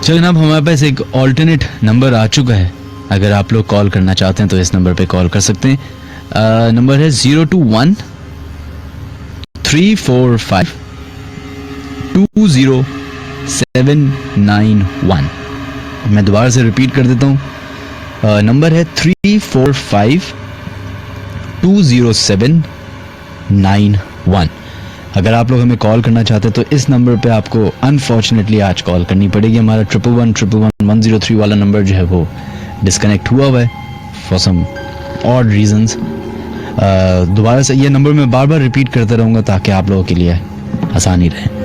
चलिए, अब हमारे पास एक ऑल्टरनेट नंबर आ चुका है। अगर आप लोग कॉल करना चाहते हैं तो इस नंबर पे कॉल कर सकते हैं। नंबर है 021-345-20791। मैं दोबारा से रिपीट कर देता हूँ। नंबर है 345-20791। अगर आप लोग हमें कॉल करना चाहते हैं तो इस नंबर पे आपको अनफॉर्चुनेटली आज कॉल करनी पड़ेगी। हमारा 111-111-103 वाला नंबर जो है वो डिस्कनेक्ट हुआ है फॉर सम ऑड रीजंस। दोबारा से ये नंबर मैं बार बार रिपीट करता रहूँगा ताकि आप लोगों के लिए आसानी रहे।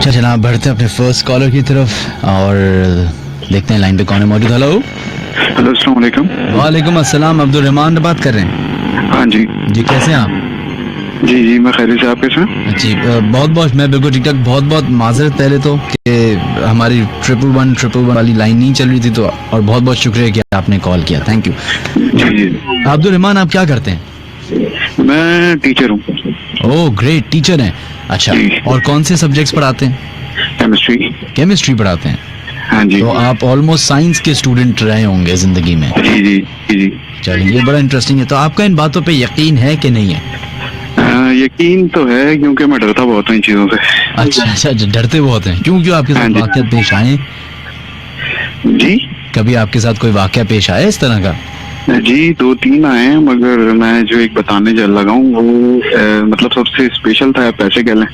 जनाब, बढ़ते हैं अपने फर्स्ट कॉलर की तरफ और देखते हैं लाइन पे कौन है मौजूद। हेलो हेलो, अस्सलाम वालेकुम। वालेकुम अस्सलाम। अब्दुल रहमान बात कर रहे हैं? हाँ जी जी, कैसे हैं आप? जी मैं खैरियत से, आप कैसे हैं? जी बहुत बहुत मैं बिल्कुल ठीक ठाक। बहुत बहुत माजरत पहले तो कि हमारी 111 वाली लाइन नहीं चल रही थी, तो और बहुत बहुत शुक्रिया कि आपने कॉल किया, थैंक यू। जी जी, अब्दुल रहमान, आप क्या करते हैं? मैं टीचर हूँ। ओह ग्रेट, टीचर हैं। अच्छा, और कौन से सब्जेक्ट्स पढ़ाते हैं? केमिस्ट्री पढ़ाते हैं। हाँ जी। तो आप ऑलमोस्ट साइंस के स्टूडेंट रहे होंगे जिंदगी में। जी जी जी जी। चलिए, ये बड़ा इंटरेस्टिंग है। तो आपका इन बातों पे यकीन है कि नहीं है? यकीन तो है क्योंकि मैं डरता बहुत हूँ इन चीजों से। अच्छा अच्छा अच्छा, डरते बहुत हैं। क्यों क्यों आपके हाँ साथ जी। वाकया पेश आए? जी कभी आपके साथ कोई वाकया पेश आया इस तरह का? जी, 2-3 आए हैं, मगर मैं जो एक बताने लगा हूँ वो मतलब सबसे स्पेशल था, आप ऐसे कह लें।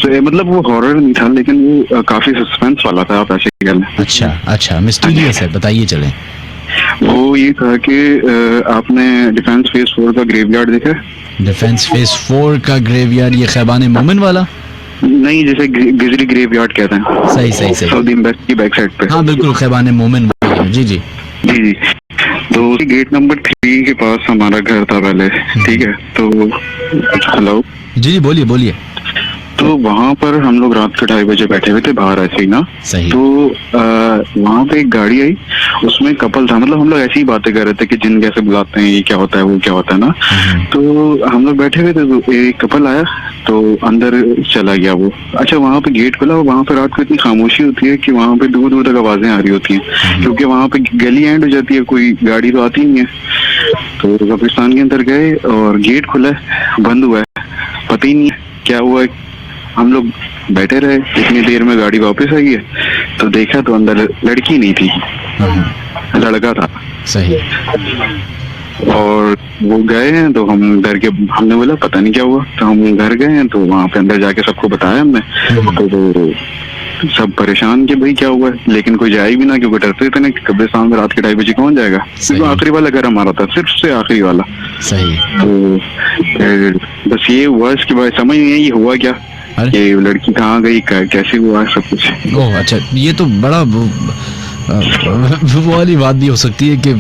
तो मतलब वो हॉरर नहीं था, लेकिन वो काफी सस्पेंस वाला था, आप ऐसे कह लें। अच्छा अच्छा, मिस्टीरियस है, बताइए चलें। वो ये था कि आपने डिफेंस फेज 4 का ग्रेवयार्ड देखा है? डिफेंस फेस 4 का ग्रेवयार्ड, ये खैबान मोमिन वाला? नहीं, जैसे गिजरी ग्रेवयार्ड कहते हैं। सही सही सही। सऊदी एम्बेसी की बैक साइड पे। हाँ बिल्कुल, खैबान मोमिन वही है। जी जी। जी जी। तो उसी गेट नंबर 3 के पास हमारा घर था पहले, ठीक है? तो हेलो, जी जी, बोलिए बोलिए। तो वहाँ पर हम लोग रात के 2:30 बजे बैठे हुए थे बाहर ऐसे ही ना। सही। तो वहाँ पे एक गाड़ी आई, उसमें कपल था, मतलब हम लोग ऐसी ही बातें कर रहे थे कि जिन कैसे बुलाते हैं, ये क्या होता है वो क्या होता है ना। तो हम लोग बैठे हुए थे, तो एक कपल आया तो अंदर चला गया वो। अच्छा, वहाँ पे गेट खुला, वहाँ पे रात को इतनी खामोशी होती है कि वहाँ पे दूर दूर तक आवाजें आ रही होती हैं, क्योंकि वहाँ पे गली एंड हो जाती है, कोई गाड़ी तो आती नहीं है। तो कब्रिस्तान के अंदर गए और गेट खुला है, बंद हुआ है, पता ही नहीं है क्या हुआ है। हम लोग बैठे रहे, इतनी देर में गाड़ी वापस आई है, तो देखा तो अंदर लड़की नहीं थी, लड़का था। सही। और वो गए हैं तो हम डर के, हमने बोला पता नहीं क्या हुआ, तो हम घर गए हैं, तो वहाँ पे अंदर जाके सबको बताया हमने। तो सब परेशान कि भाई क्या हुआ है, लेकिन कोई जाए भी ना, क्योंकि डरते थे ना कि कब्रिस्तान में रात के 2:30 बजे कौन जाएगा। सिर्फ आखिरी वाला घर हमारा था, सिर्फ से आखिरी वाला। सही। तो फिर बस ये हुआ, इसके बाद समझ नहीं आई हुआ क्या, अरे? ये लड़की कहाँ गई, कैसे हुआ, सब कुछ। ओह अच्छा, ये तो बड़ा वो वाली बात भी हो सकती है कि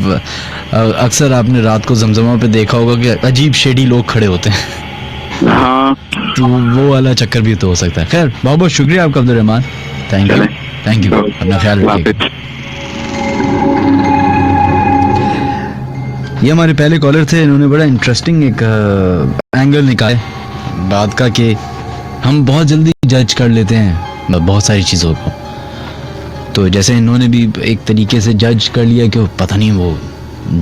अक्सर आपने रात को जमजमा पे देखा होगा कि अजीब शेडी लोग खड़े होते हैं। हाँ, तो वो वाला चक्कर भी तो हो सकता है। खैर, बहुत बहुत शुक्रिया आपका Abdul Rahman. Thank you, thank you, अपना ख्याल रखिए। ये हमारे पहले कॉलर थे, इन्होंने बड़ा इंटरेस्टिंग एक एंगल निकाला बात का कि हम बहुत जल्दी जज कर लेते हैं बहुत सारी चीज़ों को। तो जैसे इन्होंने भी एक तरीके से जज कर लिया कि पता नहीं वो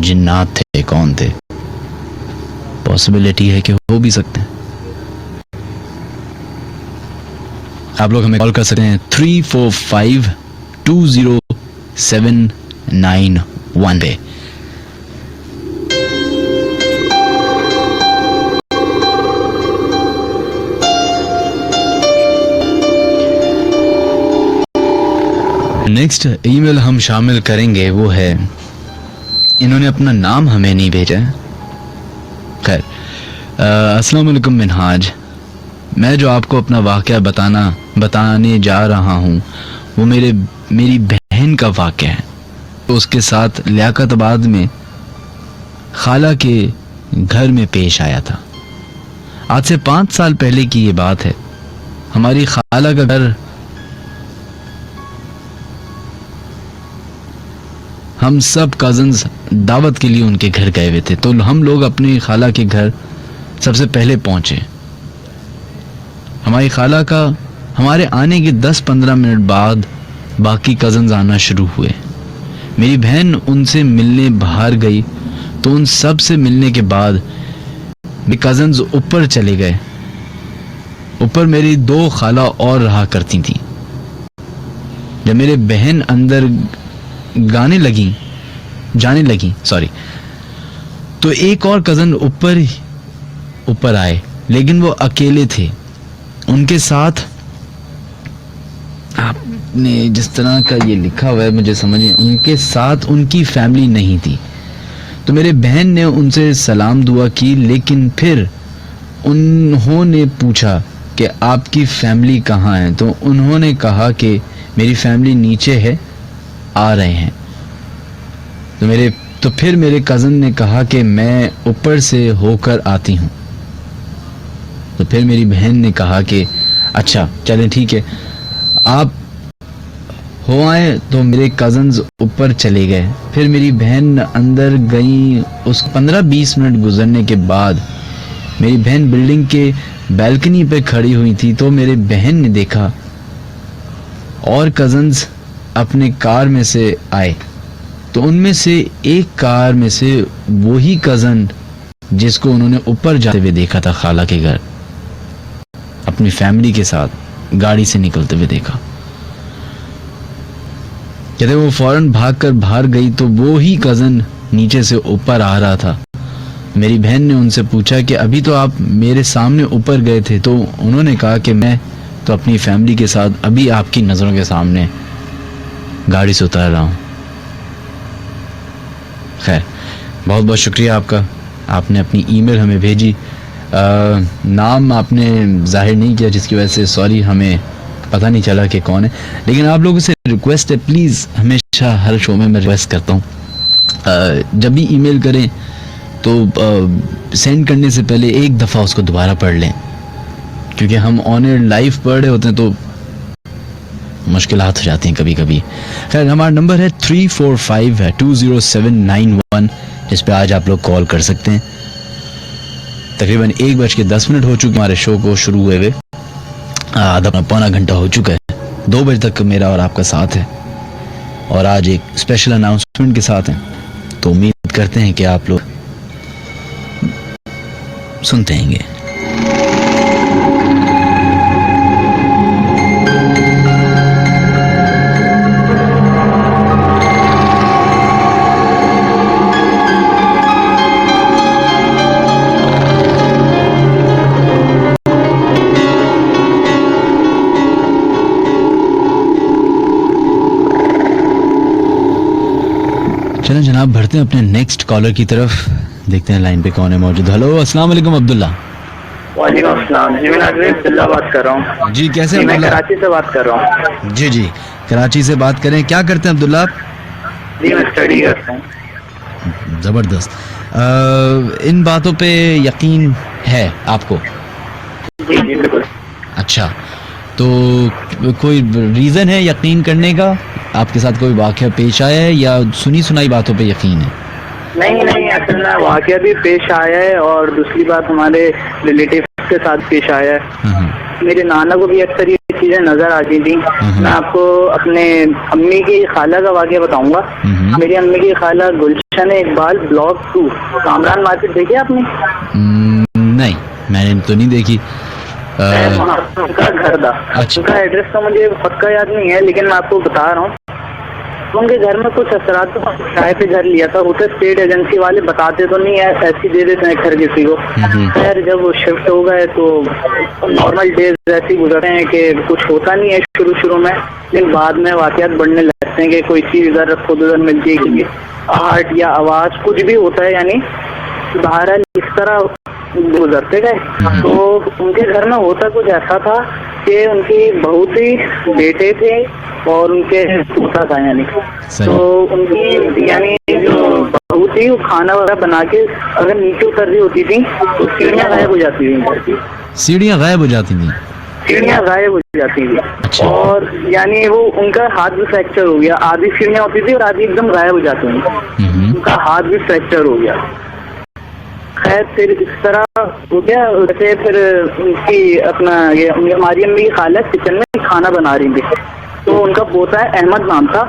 जिन्नात थे, कौन थे। पॉसिबिलिटी है कि हो भी सकते हैं। आप लोग हमें कॉल कर सकते हैं 345-20791 पे। नेक्स्ट ईमेल हम शामिल करेंगे वो है, इन्होंने अपना नाम हमें नहीं भेजा है। खैर, अस्सलाम वालेकुम मिनहाज, मैं जो आपको अपना वाक़या बताने जा रहा हूँ वो मेरी बहन का वाक़या है। तो उसके साथ लियाकताबाद में खाला के घर में पेश आया था। आज से 5 साल पहले की ये बात है। हमारी खाला का घर, हम सब कजन्स दावत के लिए उनके घर गए हुए थे। तो हम लोग अपनी खाला के घर सबसे पहले पहुंचे। हमारी खाला का हमारे आने के 10-15 मिनट बाद बाकी कजन्स आना शुरू हुए। मेरी बहन उनसे मिलने बाहर गई, तो उन सब से मिलने के बाद मेरे कजन्स ऊपर चले गए। ऊपर मेरी 2 खाला और रहा करती थी। जब मेरे बहन अंदर जाने लगी तो एक और कजन ऊपर आए, लेकिन वो अकेले थे। उनके साथ आपने जिस तरह का ये लिखा हुआ है मुझे समझिए, उनके साथ उनकी फैमिली नहीं थी। तो मेरे बहन ने उनसे सलाम दुआ की, लेकिन फिर उन्होंने पूछा कि आपकी फैमिली कहाँ है। तो उन्होंने कहा कि मेरी फैमिली नीचे है, आ रहे हैं। तो फिर मेरे कज़न ने कहा कि मैं ऊपर से होकर आती हूँ। तो फिर मेरी बहन ने कहा कि अच्छा चलें ठीक है, आप हो आए। तो मेरे कज़न्स ऊपर चले गए। फिर मेरी बहन अंदर गई। उस 15-20 मिनट गुजरने के बाद मेरी बहन बिल्डिंग के बैल्कनी पे खड़ी हुई थी। तो मेरे बहन ने देखा और कज़न्स अपने कार में से आए। तो उनमें से एक कार में से वही कज़न जिसको उन्होंने ऊपर जाते हुए देखा था खाला के घर, अपनी फैमिली के साथ गाड़ी से निकलते हुए देखा। कहते वो फौरन भागकर बाहर गई तो वो ही कज़न नीचे से ऊपर आ रहा था। मेरी बहन ने उनसे पूछा कि अभी तो आप मेरे सामने ऊपर गए थे, तो उन्होंने कहा कि मैं तो अपनी फैमिली के साथ अभी आपकी नज़रों के सामने गाड़ी से उतर रहा हूँ। खैर, बहुत बहुत शुक्रिया आपका, आपने अपनी ईमेल हमें भेजी। नाम आपने जाहिर नहीं किया, जिसकी वजह से सॉरी, हमें पता नहीं चला कि कौन है। लेकिन आप लोगों से रिक्वेस्ट है, प्लीज़, हमेशा हर शो में मैं रिक्वेस्ट करता हूँ, जब भी ईमेल करें तो सेंड करने से पहले एक दफ़ा उसको दोबारा पढ़ लें, क्योंकि हम ऑन एयर लाइव पढ़ रहे होते हैं तो मुश्किलात हो जाती हैं कभी कभी। खैर, हमारा नंबर है 345-20791, जिस पे आज आप लोग कॉल कर सकते हैं। तकरीबन 1:10 हो चुके हमारे शो को शुरू हुए हुए, आधा पौना घंटा हो चुका है। 2 बजे तक मेरा और आपका साथ है, और आज एक स्पेशल अनाउंसमेंट के साथ हैं, तो उम्मीद करते हैं कि आप लोग सुनते रहेंगे। चलें जनाब, बढ़ते हैं अपने नेक्स्ट कॉलर की तरफ, देखते हैं लाइन पे कौन है मौजूद। हेलो, अस्सलाम वालेकुम अब्दुल्ला। वालेकुम अस्सलाम जी, मैं अब्दुल्ला बात कर रहा हूँ। जी, कैसे मैं अब्दुल्ला? कराची से बात कर रहा हूँ। जी जी, कराची से बात करें। क्या करते हैं अब्दुल्ला आप? जी, मैं स्टडी करता हूँ। ज़बरदस्त। इन बातों पे यकीन है आपको? जी जी बिल्कुल। अच्छा, तो कोई रीज़न है यकीन करने का? आपके साथ कोई वाक़या पेश आया है या सुनी सुनाई बातों पे यकीन है? नहीं नहीं, असल में वाकया भी पेश आया है, और दूसरी बात हमारे रिलेटिव के साथ पेश आया है। मेरे नाना को भी अक्सर ये चीजें नजर आती थी। मैं आपको अपने अम्मी की खाला का वाकया बताऊंगा। मेरी अम्मी की खाला गुलशन इकबाल, ब्लॉक 2, कामरान मार्केट, देखी आपने? नहीं, मैंने तो नहीं देखी। उनका घर था। अच्छा। उनका एड्रेस तो मुझे पक्का याद नहीं है, लेकिन मैं आपको बता रहा हूँ। उनके घर में कुछ असरात तो किराए पे घर लिया था। उसे स्टेट एजेंसी वाले बताते तो नहीं है, ऐसे दे देते हैं घर किसी को। खैर, जब वो शिफ्ट हो गए तो नॉर्मल डेज ऐसे गुजरते हैं कि कुछ होता नहीं है शुरू में, लेकिन बाद में वाकयात बढ़ने लगते हैं कि कोई चीज इधर रखो उधर मिलती है, क्योंकि आहट या आवाज कुछ भी होता है, यानी बहरहाल इस तरह गुजरते गए। तो उनके घर में होता कुछ ऐसा था कि उनकी बहुत ही बेटे थे और उनके पोता था, यानी तो उनकी यानी जो बहू थी वो खाना वगैरह बना के अगर नीचे उतर रही होती थी तो सीढ़ियाँ गायब हो जाती थी। सीढ़ियाँ गायब हो जाती थी? सीढ़ियाँ गायब हो जाती थी। अच्छा। और यानी वो उनका हाथ भी फ्रैक्चर हो गया, आधी सीढ़ियाँ होती थी और आधी एकदम गायब हो जाती थी। उनका हाथ भी फ्रैक्चर हो गया। खैर, फिर इस तरह हो गया। वैसे फिर उनकी अपना ये हमारी अम्मी की खाला किचन में खाना बना रही थी, तो उनका पोता है, अहमद नाम था।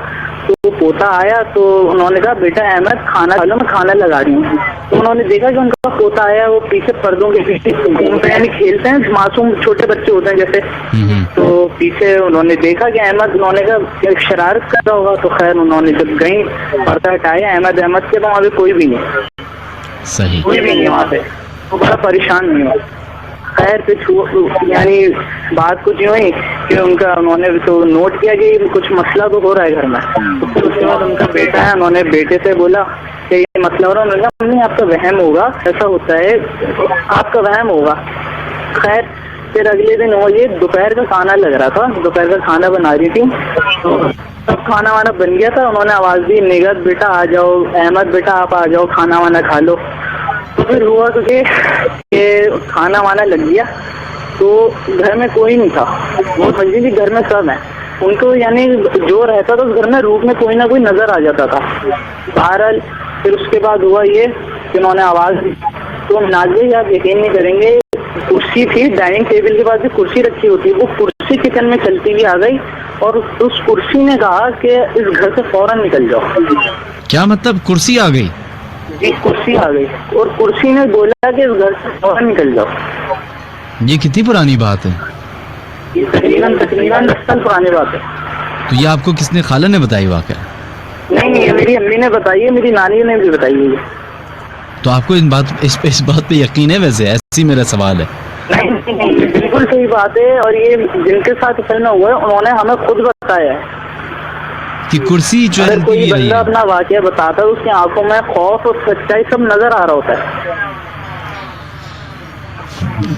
तो पोता आया तो उन्होंने कहा, बेटा अहमद खाना खा लो, मैं खाना लगा रही हूँ। तो उन्होंने देखा कि उनका पोता आया, वो पीछे पर्दों के पीछे घूमते यानी खेलते हैं, मासूम छोटे बच्चे होते हैं जैसे। तो पीछे उन्होंने देखा कि अहमद, उन्होंने कहा शरारत कर रहा होगा। तो खैर, उन्होंने जब गई पर्दा हटाया, अहमद के वहाँ पे कोई भी नहीं, सही, कोई भी नहीं वहाँ पे। तो बड़ा परेशान नहीं हुआ। खैर, फिर यानी बात कुछ यूँ हुई कि उन्होंने तो नोट किया कि कुछ मसला तो हो रहा है घर में। तो फिर उसके बाद उनका बेटा है, उन्होंने बेटे से बोला कि ये मसला हो रहा है। उन्होंने कहा, नहीं आपका वहम होगा, ऐसा होता है, आपका वहम होगा। खैर, फिर अगले दिन वो ये दोपहर का खाना लग रहा था, दोपहर का खाना बना रही थी, तो सब खाना वाना बन गया था। उन्होंने आवाज दी, निगत बेटा आ जाओ, अहमद बेटा आप आ जाओ, खाना वाना खा लो। तो फिर हुआ तो कि खाना वाना लग गया, तो घर में कोई नहीं था। वो समझी थी घर में सब है, उनको यानी जो रहता था उस घर में रूप में कोई ना कोई नजर आ जाता था। बहरहाल फिर उसके बाद हुआ ये कि उन्होंने आवाज दी, तो नाज़िर आप यकीन नहीं करेंगे, कुर्सी थी, डाइनिंग टेबल के पास जो कुर्सी रखी होती है, वो कुर्सी किचन में चलती हुई आ गई, और उस कुर्सी ने कहा कि इस घर से फौरन निकल जाओ। क्या मतलब? कुर्सी आ गई? जी, कुर्सी आ गई, और कुर्सी ने बोला कि इस घर से फौरन निकल जाओ। ये कितनी पुरानी बात है? ये तकरीबन 10 साल पुरानी बात है। तो ये आपको किसने, खाला ने बताई वाकया? नहीं, ये मेरी अम्मी ने बताई है, मेरी नानी ने भी बताई है। तो आपको इस बात पे यकीन है? वैसे ऐसी मेरा सवाल है। नहीं, बिल्कुल सही बात है। और ये जिनके साथ असल में हुआ है उन्होंने हमें खुद बताया है कि कुर्सी जो अगर कोई बंदा अपना वाकया बताता है उसकी आंखों में खौफ और सच्चाई सब नजर आ रहा होता है।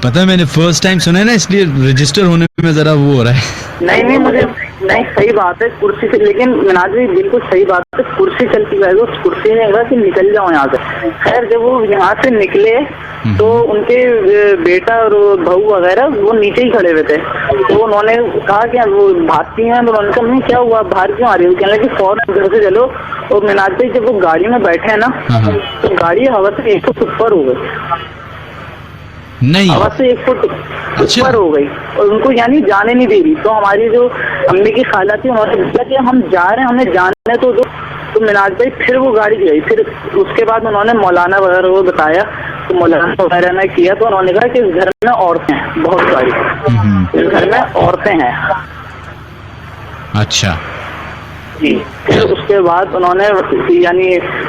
पता है, मैंने फर्स्ट टाइम सुना है ना, इसलिए रजिस्टर होने में जरा वो हो रहा है। नहीं, मुझे नहीं, सही बात है कुर्सी से, लेकिन मिनाज भी बिल्कुल सही बात है, कुर्सी चलती है उस कुर्सी ने कहा कि निकल जाओ यहाँ से। खैर जब वो यहाँ से निकले तो उनके बेटा और बहू वगैरह वो नीचे ही खड़े हुए थे। तो उन्होंने कहा कि वो भागती हैं, तो उन्होंने कहा क्या हुआ, बाहर क्यों आ रही हो? कहने लगे फौरन घर से चलो। और मिनाज भाई जब वो गाड़ी में बैठे हैं ना, तो गाड़ी हवा से 1 फुट ऊपर हो गई। नहीं, हवा से 1 फुट अच्छा। ऊपर हो गई और उनको यानी जाने नहीं दे रही। तो हमारी जो अम्मी की खाला थी उन्होंने पूछा कि हम जा रहे हैं, हमें जाने तो दो। तो मिनाज भाई फिर वो गाड़ी गई। फिर उसके बाद उन्होंने मौलाना वगैरह को बताया, तो मौलाना वगैरह ने किया। तो उन्होंने कहा कि इस घर में औरतें हैं बहुत सारी, इस घर में औरतें हैं। अच्छा जी। फिर उसके बाद उन्होंने यानी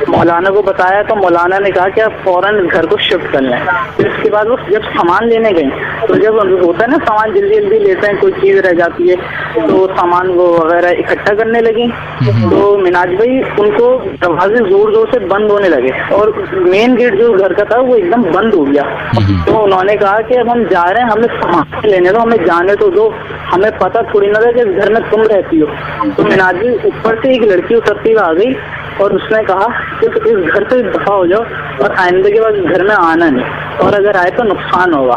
मौलाना को बताया, तो मौलाना ने कहा कि आप फौरन घर को शिफ्ट कर लें। फिर इसके बाद वो जब सामान लेने गए, तो जब होता है ना सामान जल्दी जल्दी लेते हैं, कोई चीज रह जाती है, तो सामान वो वगैरह इकट्ठा करने लगी। तो मिनाज भाई उनको दरवाजे जोर जोर से बंद होने लगे और मेन गेट जो घर का था वो एकदम बंद हो गया। तो उन्होंने कहा कि अब हम जा रहे हैं, हमें सामान लेने दो, हमें जाने तो दो, हमें पता थोड़ी ना था कि इस घर में तुम रहती हो। तो मिनाज भाई ऊपर से एक लड़की उतरती हुई आ गई और उसने कहा कि इस घर से दफा हो जाओ और आइंदे के बाद घर में आना नहीं, और अगर आए तो नुकसान होगा।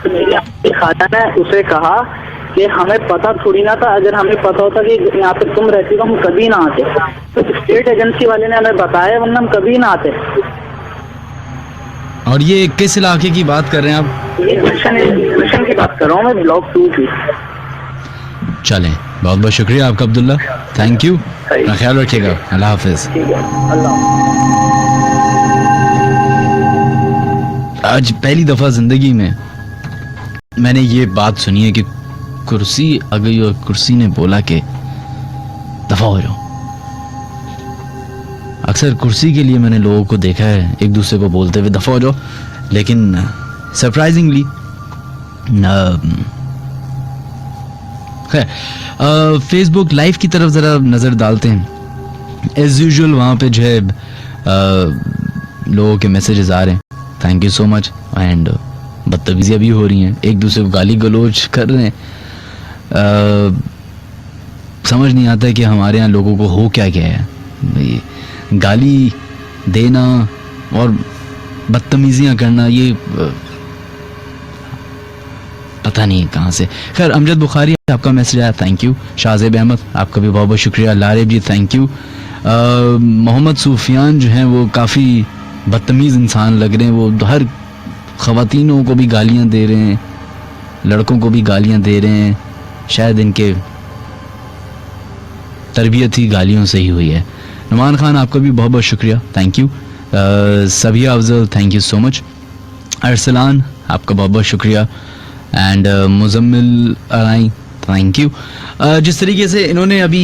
तो मेरी खाला ने उसे कहा कि हमें पता थोड़ी ना था, अगर हमें पता होता कि यहाँ पे तुम रहती तो हम कभी ना आते। तो स्टेट एजेंसी वाले ने हमें बताया, वरना हम कभी ना आते। और ये किस इलाके की बात कर रहे हैं आप? ये गुलशन की बात कर रहा हूँ मैं, ब्लॉक 2 की। चलें, बहुत बहुत शुक्रिया आपका अब्दुल्ला, थैंक यू, अपना ख्याल रखिएगा, अल्लाह हाफिज। ठीक है, अल्लाह। आज पहली दफा जिंदगी में मैंने ये बात सुनी है कि कुर्सी आ गई और कुर्सी ने बोला कि दफा हो जाओ। अक्सर कुर्सी के लिए मैंने लोगों को देखा है एक दूसरे को बोलते हुए दफा हो जाओ, लेकिन सरप्राइजिंगली खैर फेसबुक लाइव की तरफ ज़रा नज़र डालते हैं। एज यूजुअल वहाँ पे जो है लोगों के मैसेजेस आ रहे हैं, thank you so much, and बदतमीजियाँ भी हो रही हैं, एक दूसरे को गाली गलोच कर रहे हैं। समझ नहीं आता है कि हमारे यहाँ लोगों को हो क्या क्या है, गाली देना और बदतमीजियाँ करना, ये पता नहीं कहाँ से। खैर अमजद बुखारी आपका मैसेज आया, थैंक यू। शाहजेब अहमद आपका भी बहुत बहुत शुक्रिया। लारेब जी थैंक यू। मोहम्मद सूफियान जो हैं वो काफ़ी बदतमीज़ इंसान लग रहे हैं, वो हर ख़वातीनों को भी गालियाँ दे रहे हैं, लड़कों को भी गालियाँ दे रहे हैं, शायद इनके तरबियत ही गालियों से ही हुई है। नुमान खान आपका भी बहुत बहुत शुक्रिया, thank you. Sabiya Afzal thank you so much. Arsalan आपका बहुत बहुत शुक्रिया, and Muzammil Arai thank you. जिस तरीके से इन्होंने अभी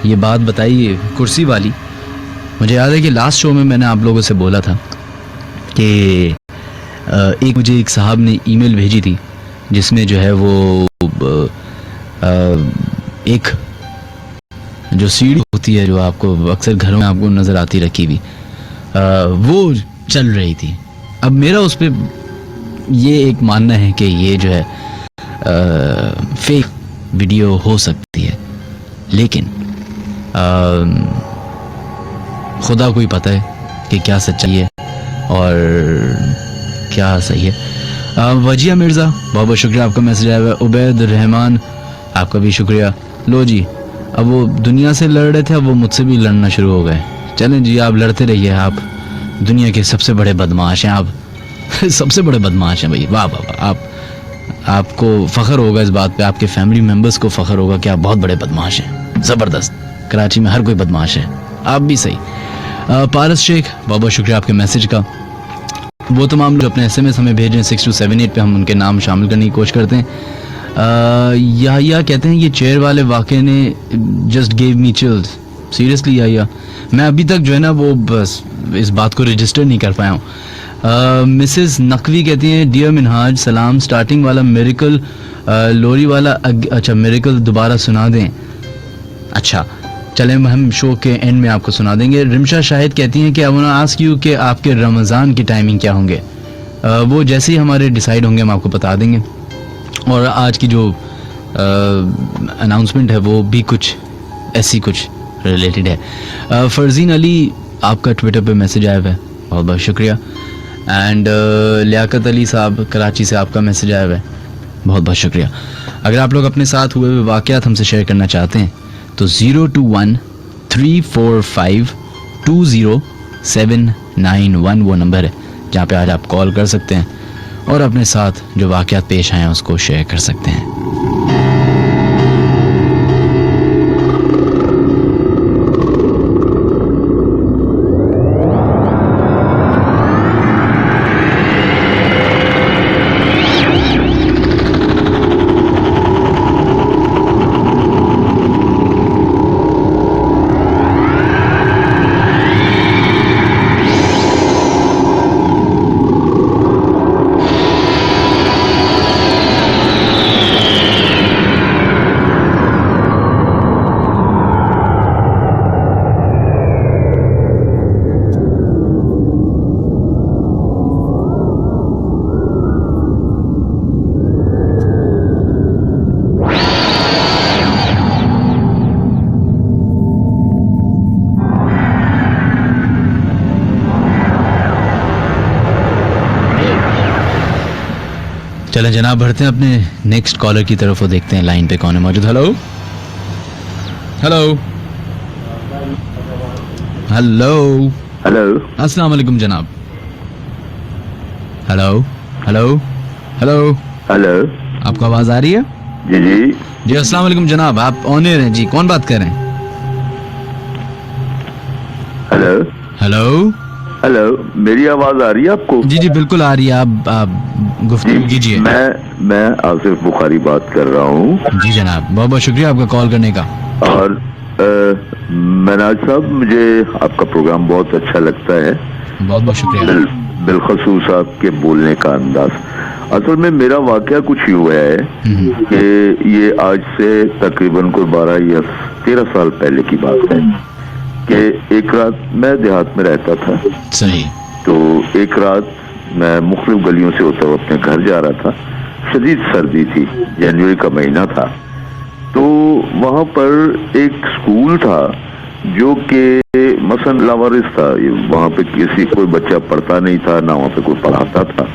ये बात बताई कुर्सी वाली, मुझे याद है कि लास्ट शो में मैंने आप लोगों से बोला था कि मुझे एक साहब ने ईमेल भेजी थी जिसमें जो है वो एक जो सीढ़ी होती है जो आपको अक्सर घरों में आपको नज़र आती रखी हुई, वो चल रही थी। अब मेरा उस पर ये एक मानना है कि ये जो है फेक वीडियो हो सकती है, लेकिन खुदा को ही पता है कि क्या सच्चाई है और क्या सही है। वजिया मिर्ज़ा बहुत बहुत शुक्रिया, आपका मैसेज आया। उबैद रहमान आपका भी शुक्रिया। लो जी, अब वो दुनिया से लड़ रहे थे, अब वो मुझसे भी लड़ना शुरू हो गए। चलें जी, आप लड़ते रहिए, आप दुनिया के सबसे बड़े बदमाश हैं, आप सबसे बड़े बदमाश हैं भाई, वाह वाह वाह। आपको फ़ख्र होगा इस बात पे, आपके फैमिली मेम्बर्स को फ़ख्र होगा कि आप बहुत बड़े बदमाश हैं, ज़बरदस्त। कराची में हर कोई बदमाश है, आप भी सही। पारस शेख बहुत बहुत शुक्रिया आपके मैसेज का। वो तमाम लोग अपने SMS हमें भेजें 6278 पे, हम उनके नाम शामिल करने की कोशिश करते हैं। या कहते हैं ये चेयर वाले वाक़े ने just gave me chills. Seriously या मैं अभी तक जो है ना वो बस इस बात को रजिस्टर नहीं कर पाया हूँ। मिसेस नकवी कहती हैं डियर मिनहाज सलाम, स्टार्टिंग वाला मेरिकल लोरी वाला अच्छा मेरिकल दोबारा सुना दें। अच्छा चलें, हम शो के एंड में आपको सुना देंगे। रिमशा शाहिद कहती हैं कि I want to ask you कि आपके रमज़ान की टाइमिंग क्या होंगे। वो जैसे ही हमारे डिसाइड होंगे हम आपको बता देंगे। और आज की जो अनाउंसमेंट है वो भी कुछ ऐसी कुछ रिलेटेड है। फरजीन अली आपका ट्विटर पे मैसेज आया हुआ है, बहुत बहुत शुक्रिया। एंड लियाकत अली साहब कराची से आपका मैसेज आया हुआ है, बहुत बहुत शुक्रिया। अगर आप लोग अपने साथ हुए हुए वाक़यात हमसे शेयर करना चाहते हैं तो 021-345-20791 वो नंबर है जहाँ पे आज आप कॉल कर सकते हैं और अपने साथ जो वाक़यात पेश आए हैं उसको शेयर कर सकते हैं। चलें जनाब बढ़ते हैं अपने नेक्स्ट कॉलर की तरफ और देखते हैं लाइन पे कौन है मौजूद। हेलो हेलो हेलो हेलो अस्सलाम वालेकुम जनाब। हेलो हेलो हेलो हेलो आपको आवाज आ रही है? जी जी जी अस्सलाम वालेकुम जनाब, आप ऑन एयर हैं जी, कौन बात कर रहे हैं? हेलो हेलो हेलो मेरी आवाज आ रही है आपको? जी जी बिल्कुल आ रही है, आप गुफ्तगू कीजिए। मैं आसिफ बुखारी बात कर रहा हूँ। जी जनाब, बहुत बहुत शुक्रिया आपका कॉल करने का। और मनाज साहब, मुझे आपका प्रोग्राम बहुत अच्छा लगता है, बहुत बहुत शुक्रिया। बिलखसूस आपके बोलने का अंदाज। असल में मेरा वाकया कुछ ही हुआ है कि ये आज से तकरीबन कोई 12 या 13 साल पहले की बात है कि एक रात मैं देहात में रहता था। सही। तो एक रात मैं मुख्तलिफ गलियों से होता हुआ अपने घर जा रहा था। शदीद सर्दी थी, जनवरी का महीना था। तो वहाँ पर एक स्कूल था जो कि मसन लावारिस था। वहाँ पे किसी कोई बच्चा पढ़ता नहीं था, ना वहाँ पे कोई पढ़ाता था,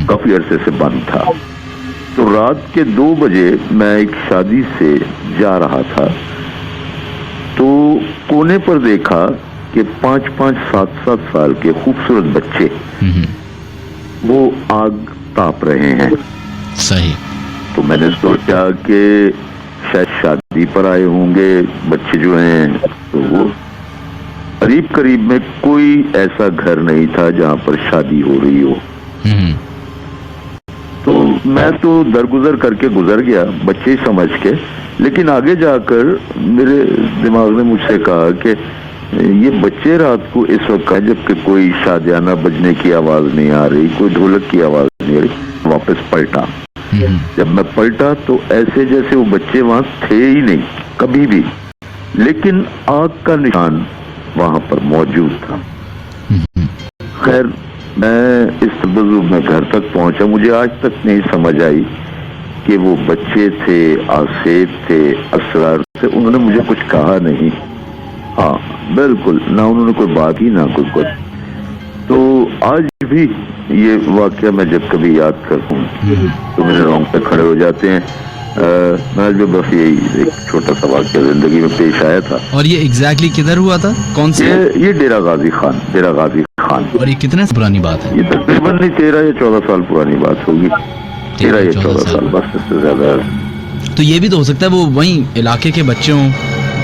काफी अरसे से बंद था। तो रात के 2 बजे मैं एक शादी से जा रहा था, तो कोने पर देखा कि 5-5, 7-7 साल के खूबसूरत बच्चे वो आग ताप रहे हैं। सही। तो मैंने सोचा कि शायद शादी पर आए होंगे बच्चे जो हैं। तो वो करीब करीब में कोई ऐसा घर नहीं था जहां पर शादी हो रही हो। तो मैं तो दरगुजर करके गुजर गया बच्चे ही समझ के। लेकिन आगे जाकर मेरे दिमाग ने मुझसे कहा कि ये बच्चे रात को इस वक्त का जबकि कोई शादियाना बजने की आवाज नहीं आ रही, कोई ढोलक की आवाज नहीं आ रही। वापस पलटा। जब मैं पलटा तो ऐसे जैसे वो बच्चे वहां थे ही नहीं कभी भी, लेकिन आग का निशान वहां पर मौजूद था। खैर मैं इस तबज्जुब में घर तक पहुंचा। मुझे आज तक नहीं समझ आई कि वो बच्चे थे, आसेब थे, असरार थे। उन्होंने मुझे कुछ कहा नहीं। हाँ बिल्कुल, ना उन्होंने कोई बात ही ना कुछ। तो आज भी ये वाकया मैं जब कभी याद करता हूँ तो मेरे रोंग पे खड़े हो जाते हैं। मैं जो बस यही एक छोटा सा वाकया जिंदगी में पेश आया था। और ये एग्जैक्टली किधर हुआ था? कौन से? ये डेरा गाजी खान। और ये कितने पुरानी बात है? ये तकरीबन 13 या 14 साल पुरानी बात होगी। 13 या 14 साल, बस इससे ज्यादा। तो ये भी तो हो सकता है वो वहीं इलाके के बच्चे हों,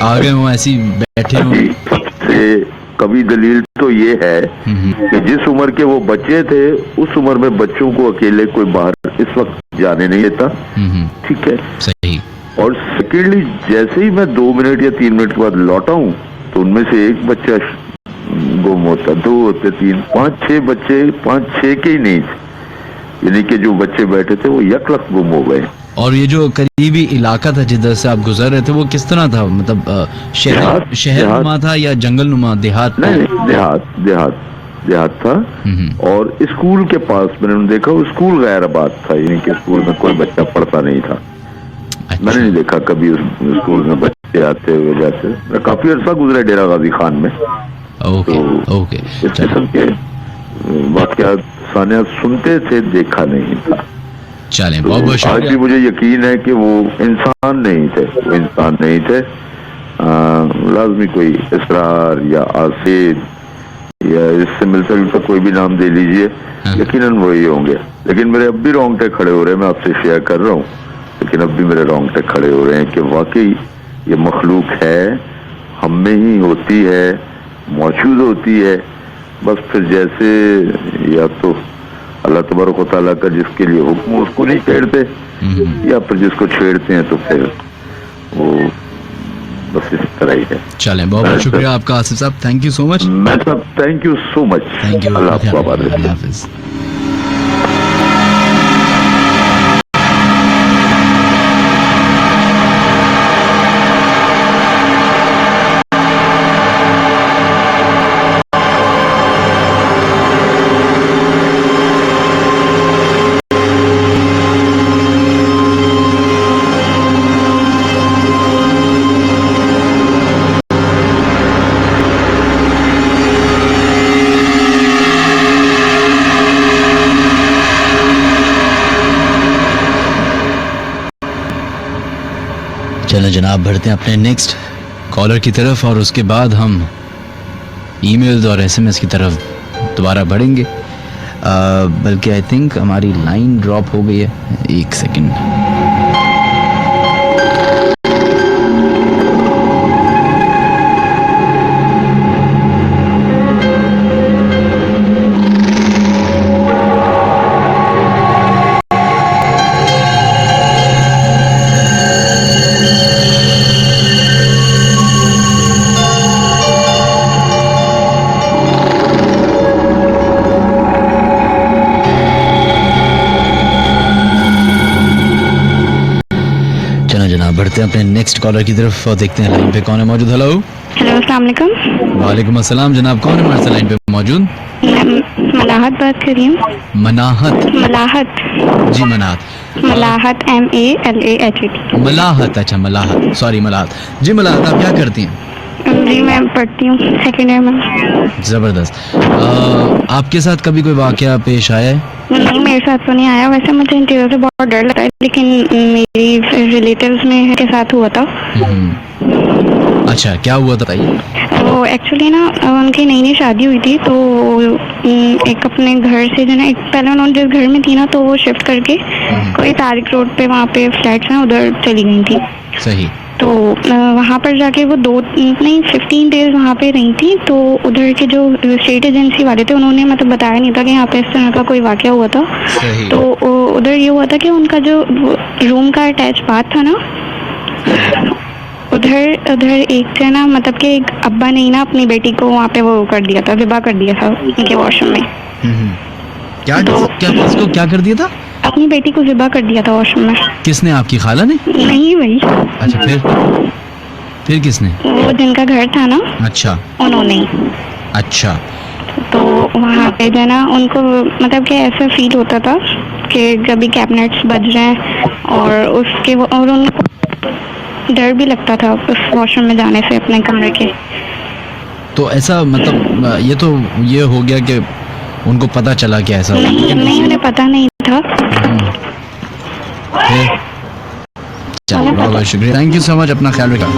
आ गए हों, ऐसी बैठे हों। सबसे कभी दलील तो ये है कि जिस उम्र के वो बच्चे थे उस उम्र में बच्चों को अकेले कोई बाहर इस वक्त जाने नहीं देता, ठीक है। सही। और सेकेंडली जैसे ही मैं 2 मिनट या 3 मिनट के बाद लौटा हूँ तो उनमें से एक बच्चा गुम होता, 2 होते, 3, 5, 6 बच्चे, 5, 6 के ही नहीं थे, यानी कि जो बच्चे बैठे थे वो यकलक गुम हो गए। और ये जो करीबी इलाका था जिधर से आप गुजर रहे थे वो किस तरह था, मतलब शहर नुमा था या जंगल नुमा, देहात? नहीं, देहात था। और स्कूल के पास मैंने देखा, वो स्कूल गैराबाद था, यानी कि स्कूल में कोई बच्चा पढ़ता नहीं था। अच्छा। मैंने नहीं देखा कभी उस स्कूल में बच्चे आते हुए जाते। मैं काफी अरसा गुजरा डेरा गाजी खान में। ओके तो ओके। इस किस्म के वाकयात सानिया सुनते थे, देखा नहीं था। चलें, तो बहुत बहुत आज शुक्रिया। भी मुझे यकीन है कि वो इंसान नहीं थे, वो इंसान नहीं थे। लाजमी कोई इसरार या आसिद या इससे मिलता जुलता कोई भी नाम दे लीजिए, यकीनन वही होंगे। लेकिन मेरे अब भी रोंगटे खड़े हो रहे हैं, मैं आपसे शेयर कर रहा हूँ, लेकिन अब भी मेरे रोंगटे खड़े हो रहे हैं कि वाकई ये मखलूक है, हम में ही होती है, मौजूद होती है। बस फिर जैसे या तो अल्लाह तबारक व तआला का जिसके लिए हुक्म उसको नहीं छेड़ते, या फिर जिसको छेड़ते हैं तो फिर वो बस इस तरह ही है। चलें, बहुत बहुत शुक्रिया आपका आसिफ साहब, थैंक यू सो मच। मैं सब thank you so much. Thank you, Allah आपको आबाद रखे। अल्लाह हाफिज। चलें जनाब, बढ़ते हैं अपने नेक्स्ट कॉलर की तरफ और उसके बाद हम ईमेल्स और एसएमएस की तरफ दोबारा बढ़ेंगे। बल्कि आई थिंक हमारी लाइन ड्रॉप हो गई है, एक सेकंड। बढ़ते हैं अपने नेक्स्ट कॉलर की तरफ और देखते हैं लाइन पे कौन है मौजूद। हेलो हेलो, अस्सलाम वालेकुम। वालेकुम अस्सलाम। जनाब कौन है हमारे साथ लाइन पे मौजूद? मलाहत बात कर रही हूँ। मनाहत? मलाहत जी मनाहत। मलाहत MALAHT। मलाहत, अच्छा मलाहत, सॉरी मलाहत। जी मलाहत, आप क्या करती हैं? जी मैं पढ़ती हूँ, सेकेंड ईयर में। ज़बरदस्त। आपके साथ कभी कोई वाकया पेश आया है? नहीं, मेरे साथ तो नहीं आया। वैसे मुझे इन चीज़ों से बहुत डर लगता है, लेकिन मेरी रिलेटिव्स में के साथ हुआ था। अच्छा, क्या हुआ था बताइए। तो एक्चुअली ना उनकी नई नई शादी हुई थी, तो एक अपने घर से जो ना, एक पहले उन्होंने जिस घर में थी ना, तो वो शिफ्ट करके कोई तारिक रोड पे वहाँ पे फ्लैट्स हैं, उधर चली गई थी। सही। तो वहाँ पर जाके वो 15 डेज वहाँ पे रही थी। तो उधर के जो स्टेट एजेंसी वाले थे उन्होंने मतलब बताया नहीं था कि यहाँ पे इस तरह का कोई वाकया हुआ था। सही। तो उधर ये हुआ था कि उनका जो रूम का अटैच बाथ था ना, उधर एक थे ना, मतलब कि एक अब्बा ने ना अपनी बेटी को वहाँ पे वो कर दिया था, ज़िबा कर दिया था उनके वॉशरूम में। क्या कर दिया था? अपनी बेटी को ज़िबा कर दिया था वॉशरूम में। किसने? आपकी खाला ने? नहीं भाई। अच्छा, फिर किसने? वो जिनका घर था ना। अच्छा। उन्होंने। अच्छा। तो वहाँ पे जो है ना, उनको मतलब कि ऐसा फील होता था कि जब भी कैबिनेट्स बज रहे हैं और उनको डर भी लगता था उस वॉशरूम में जाने से अपने कमरे के। तो ऐसा मतलब ये हो गया कि उनको पता चला कि ऐसा नहीं, उन्हें पता नहीं था। चलो, बहुत बहुत शुक्रिया, थैंक यू सो मच, अपना ख्याल रखा।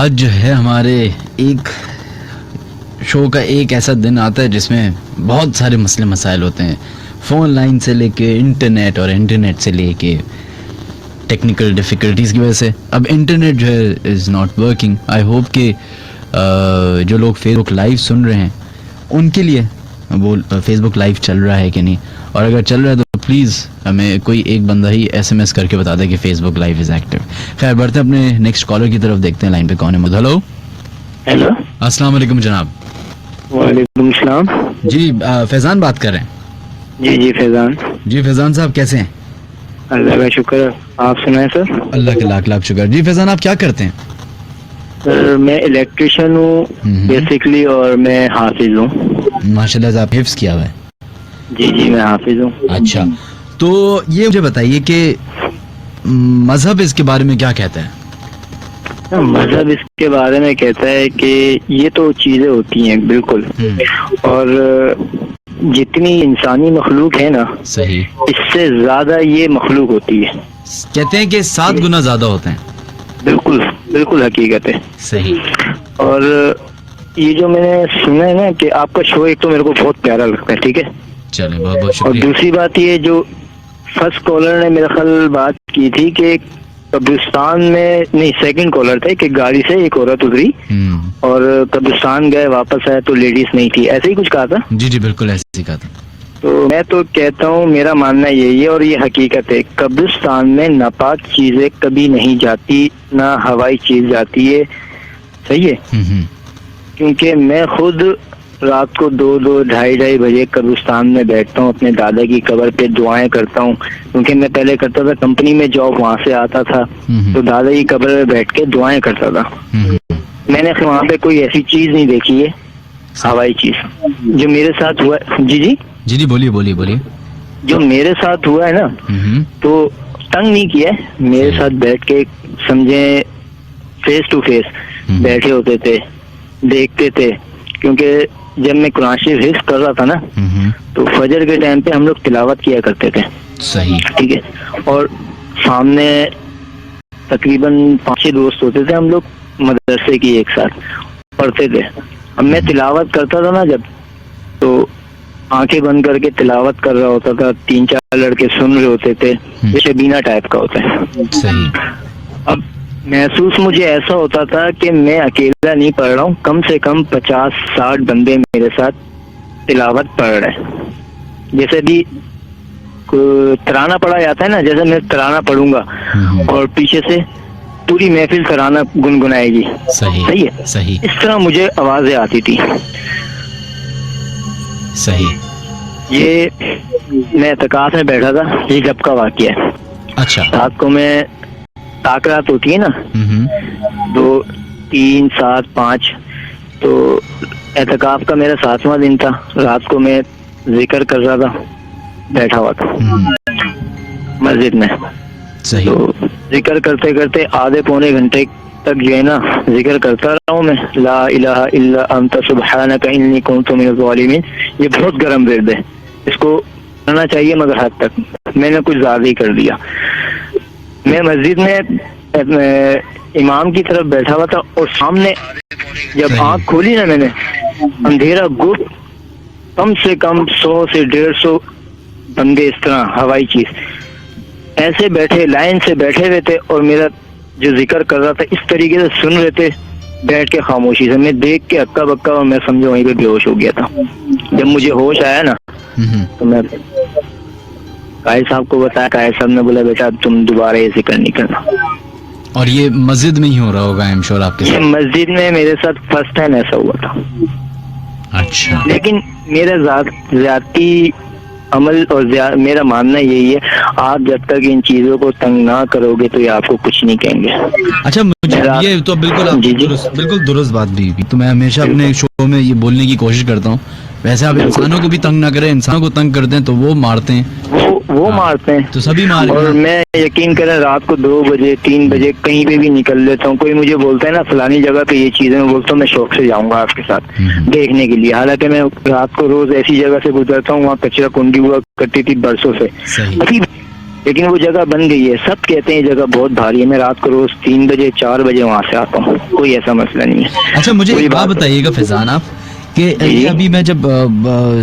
आज जो है हमारे एक शो का एक ऐसा दिन आता है जिसमें बहुत सारे मसले मसाइल होते हैं, फ़ोन लाइन से लेके इंटरनेट और इंटरनेट से लेके टेक्निकल डिफ़िकल्टीज़ की वजह से अब इंटरनेट जो है is not working. I hope कि जो लोग फेसबुक लाइव सुन रहे हैं उनके लिए वो फेसबुक लाइव चल रहा है कि नहीं, और अगर चल रहा है तो प्लीज़ हमें कोई एक बंदा ही SMS करके बता दे कि फेसबुक लाइव इज़ एक्टिव। खैर बढ़ते हैं अपने नेक्स्ट कॉलर की तरफ, देखते हैं लाइन पे कौन है। हेलो हेलो, अस्सलाम वालेकुम जनाब। वालेकुम सलाम। जी फैज़ान बात कर रहे हैं। जी फैजान। जी फैज़ान साहब कैसे हैं? अल्लाह का शुक्र, आप सुनाए सर? अल्लाह के लाख लाख शुक्र। जी फैज़ान आप क्या करते हैं? सर मैं इलेक्ट्रिशियन हूँ बेसिकली, और मैं हाफिज हूँ। माशाल्लाह से आप हिफ्ज़ किया हुआ है। जी मैं हाफिज हूँ। अच्छा, तो ये मुझे बताइए कि मजहब इसके बारे में क्या कहता है? मजहब इसके बारे में कहता है कि ये तो चीजें होती हैं बिल्कुल, और जितनी इंसानी मखलूक है ना, सही। इससे ज्यादा ये मखलूक होती है। कहते हैं कि 7 गुना ज्यादा होते हैं। बिल्कुल बिल्कुल हकीकत है। सही। और ये जो मैंने सुना है ना कि आपका शो, एक तो मेरे को बहुत प्यारा लगता है, ठीक है। चले बहुत बहुत और शुक्रिया। दूसरी बात ये, जो फर्स्ट कॉलर ने मेरा ख्याल बात की थी कि कब्रिस्तान में, नहीं सेकंड कॉलर थे, कि गाड़ी से एक औरत उतरी और कब्रिस्तान गए, वापस आए तो लेडीज नहीं थी, ऐसे ही कुछ कहा था। जी बिल्कुल ऐसे ही कहा था। तो मैं तो कहता हूँ, मेरा मानना यही है और ये हकीकत है, कब्रिस्तान में नापाक चीजें कभी नहीं जाती, ना हवाई चीज जाती है। सही है। क्योंकि मैं खुद रात को 2-2, ढाई बजे कब्रिस्तान में बैठता हूँ, अपने दादा की कब्र पे दुआएं करता हूँ, क्योंकि मैं पहले करता था कंपनी में जॉब, वहाँ से आता था तो दादा की कब्र में बैठ के दुआएं करता था। मैंने वहाँ पे कोई ऐसी चीज नहीं देखी है, हवाई चीज, जो मेरे साथ हुआ। जी बोलिए। जो मेरे साथ हुआ है ना, तो तंग नहीं किया है, मेरे साथ बैठ के समझे फेस टू फेस बैठे होते थे, देखते थे। क्योंकि जब मैं कुरान शरीफ हिफ्ज़ कर रहा था ना, तो फजर के टाइम पे हम लोग तिलावत किया करते थे। सही। ठीक है। और सामने तकरीबन 5-6 दोस्त होते थे, हम लोग मदरसे की एक साथ पढ़ते थे। अब मैं तिलावत करता था ना जब, तो आंखें बंद करके तिलावत कर रहा होता था, 3-4 लड़के सुन रहे होते थे, ये शबीना टाइप का होता है। सही। अब महसूस मुझे ऐसा होता था कि मैं अकेला नहीं पढ़ रहा हूँ, कम से कम 50-60 बंदे मेरे साथ तिलावत पढ़ रहे हैं। जैसे भी तराना पढ़ा जाता है ना, जैसे मैं तराना पढ़ूंगा और पीछे से पूरी महफिल तराना गुनगुनाएगी। सही है। सही। इस तरह मुझे आवाजें आती थी। सही। ये मैं एतकाफ में बैठा था, ये जब का वाकया है। अच्छा। रात को मैं ताकरात होती है ना, 2, 3, 7, 5, तो एतकाफ का मेरा 7वां दिन था। रात को मैं जिक्र कर रहा था, बैठा हुआ था मस्जिद में। सही। तो जिक्र करते करते आधे पौने घंटे तक जो है ना जिक्र करता रहा हूँ मैं, ला इलाहा इल्ला अंता सुब्हानका इन्नी कुन्तु मिनज़ ज़ालिमीन। ये बहुत गर्म विर्द है, इसको करना चाहिए, मगर हद तक मैंने कुछ ज्यादा ही कर दिया। मैं मस्जिद में इमाम की तरफ बैठा हुआ था, और सामने जब आंख खोली ना मैंने, अंधेरा गुप्त, कम से कम 100 से 150 बंदे इस तरह हवाई चीज ऐसे बैठे, लाइन से बैठे हुए थे, और मेरा जो जिक्र कर रहा था इस तरीके से सुन रहे थे बैठ के खामोशी से। मैं देख के हक्का बक्का, और मैं समझो वहीं पे बेहोश हो गया था। जब मुझे होश आया ना, तो मैं कायद साहब को बताया, कायद साहब ने बोला बेटा तुम दोबारा ये जिक्र नहीं करना। और ये मस्जिद में ही हो रहा होगा आई एम श्योर आपके साथ? ये मस्जिद में मेरे साथ फर्स्ट टाइम ऐसा हुआ था। अच्छा। लेकिन मेरा ज्यादती अमल और मेरा मानना यही है, आप जब तक इन चीजों को तंग ना करोगे तो ये आपको कुछ नहीं कहेंगे। अच्छा, मुझे ये तो बिल्कुल बिल्कुल दुरुस्त बात भी, तो मैं हमेशा अपने शो में ये बोलने की कोशिश करता हूँ, वैसे आप इंसानों को भी तंग ना करें, इंसानों को तंग करते हैं तो वो मारते हैं, वो मारते हैं, तो सभी मार। और मैं यकीन करें रात को 2 बजे 3 बजे कहीं पे भी निकल लेता हूँ। कोई मुझे बोलता है ना फलानी जगह पे ये चीजें, मैं बोलता हूँ मैं शौक से जाऊंगा आपके साथ देखने के लिए। हालांकि मैं रात को रोज ऐसी जगह से गुजरता हूँ, वहाँ कचरा कुंडी हुआ करती थी बरसों से। अभी लेकिन वो जगह बन गई है। सब कहते हैं ये जगह बहुत भारी है। मैं रात को रोज 3 बजे 4 बजे वहाँ से आता हूँ, कोई ऐसा मसला नहीं है। अच्छा, मुझे कोई एक बात बात- बताइएगा फैजान आप कि जी। अभी मैं जब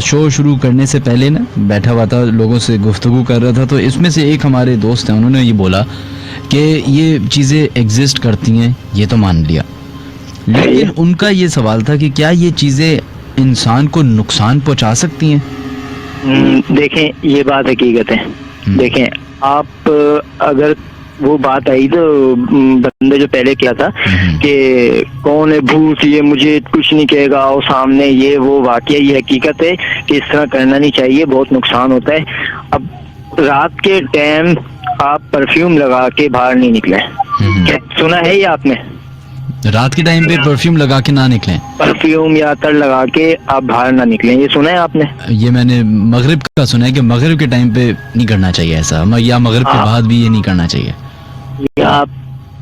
शो शुरू करने से पहले ना बैठा हुआ था, लोगों से गुफ्तगू कर रहा था, तो इसमें से एक हमारे दोस्त हैं, उन्होंने ये बोला कि ये चीज़ें एग्जिस्ट करती हैं, ये तो मान लिया, लेकिन उनका ये सवाल था कि क्या ये चीज़ें इंसान को नुकसान पहुंचा सकती हैं? देखें, ये बात हकीकत है। देखें, आप अगर वो बात आई तो बंदे जो पहले किया था कि कौन है भूत, ये मुझे कुछ नहीं कहेगा और सामने ये वो, वाकया ये हकीकत है कि इस तरह करना नहीं चाहिए, बहुत नुकसान होता है। अब रात के टाइम आप परफ्यूम लगा के बाहर नहीं निकले, क्या सुना है ये आपने? रात के टाइम पे परफ्यूम लगा के ना निकलें, परफ्यूम या अतर लगा के आप बाहर ना निकलें, ये सुना है आपने? ये मैंने मगरिब का सुना है कि मगरिब के टाइम पे नहीं करना चाहिए ऐसा, या मगरिब के बाद भी ये नहीं करना चाहिए। या आप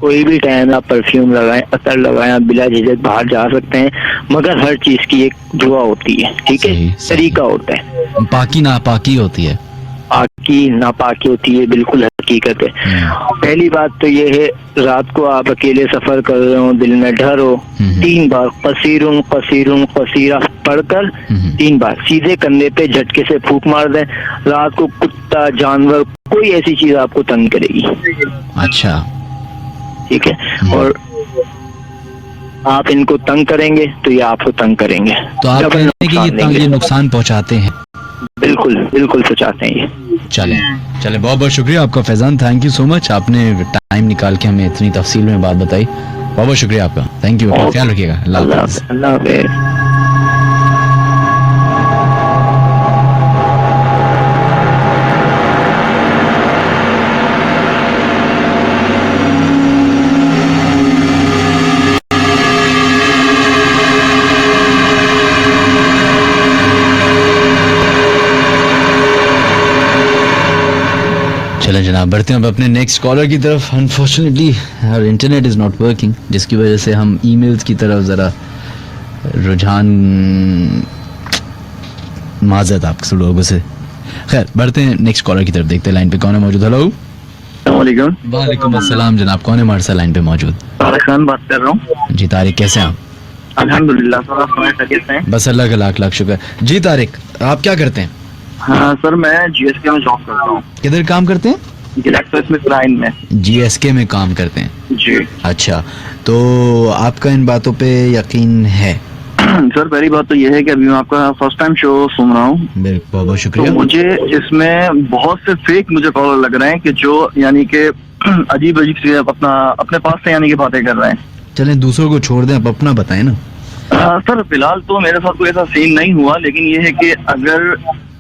कोई भी टाइम आप परफ्यूम लगाएं, अतर लगाएं, आप बिला झिझक बाहर जा सकते हैं, मगर हर चीज की एक दुआ होती है, ठीक है, सही। तरीका होता है। पाकी नापाकी होती है। पाकी नापाकी होती है, बिल्कुल हकीकत है। पहली बात तो ये है, रात को आप अकेले सफर कर रहे हो, दिल में डर हो, 3 बार कसीरुम कसीरुम कसीरा पढ़कर 3 बार सीधे कंधे पे झटके से फूंक मार दें। रात को कुत्ता, जानवर, कोई ऐसी चीज आपको तंग करेगी, अच्छा, ठीक है, और आप इनको तंग करेंगे तो ये आपको तंग करेंगे। तो आप डबल कह रहे हैं कि नुकसान देंगे। ये नुकसान पहुंचाते हैं। बिल्कुल बिल्कुल पहुंचाते हैं ये। चले चले, बहुत बहुत शुक्रिया आपका Faizan, thank you so much, आपने टाइम निकाल के हमें इतनी तफसील में बात बताई, बहुत बहुत शुक्रिया आपका, थैंक यू, ख्याल रखिएगा, अल्लाह हाफ़िज़। अल्लाह हाफ़िज़। चलें जनाब, बढ़ते हैं अब अपने नेक्स्ट कॉलर की तरफ। Unfortunately our internet is not working, जिसकी वजह से हम ईमेल्स की तरफ ज़रा रुझान, माजरत आप लोगों से। खैर, बढ़ते हैं नेक्स्ट कॉलर की तरफ, देखते हैं लाइन पे कौन है मौजूद। हेलो, वालेकुम अस्सलाम जनाब, कौन है हमारे साथ लाइन पे मौजूद? तारिक खान बात कर रहा हूँ। जी तारिक, कैसे हैं आप? अल्हम्दुलिल्लाह सर, आप हमारे तबीयत हैं? बस अल्लाह का लाख लाख शुक्र। जी तारिक, आप क्या करते हैं? हाँ सर, मैं GSK में जॉब करता हूँ, किधर काम करते हैं? इलेक्ट्रिक लाइन में। GSK में काम करते हैं, जी अच्छा, तो आपका इन बातों पे यकीन है? सर, पहली बात तो ये है कि अभी मैं आपका फर्स्ट टाइम शो सुन रहा हूँ, बहुत बहुत तो शुक्रिया। मुझे इसमें बहुत से फेक मुझे कॉलर लग रहे हैं कि जो यानी कि अजीब अजीब सी अपने पास से यानी कि बातें कर रहे हैं। चलें दूसरों को छोड़ दें, आप अपना बताएं ना। सर, फिलहाल तो मेरे साथ कोई ऐसा सीन नहीं हुआ, लेकिन ये है कि अगर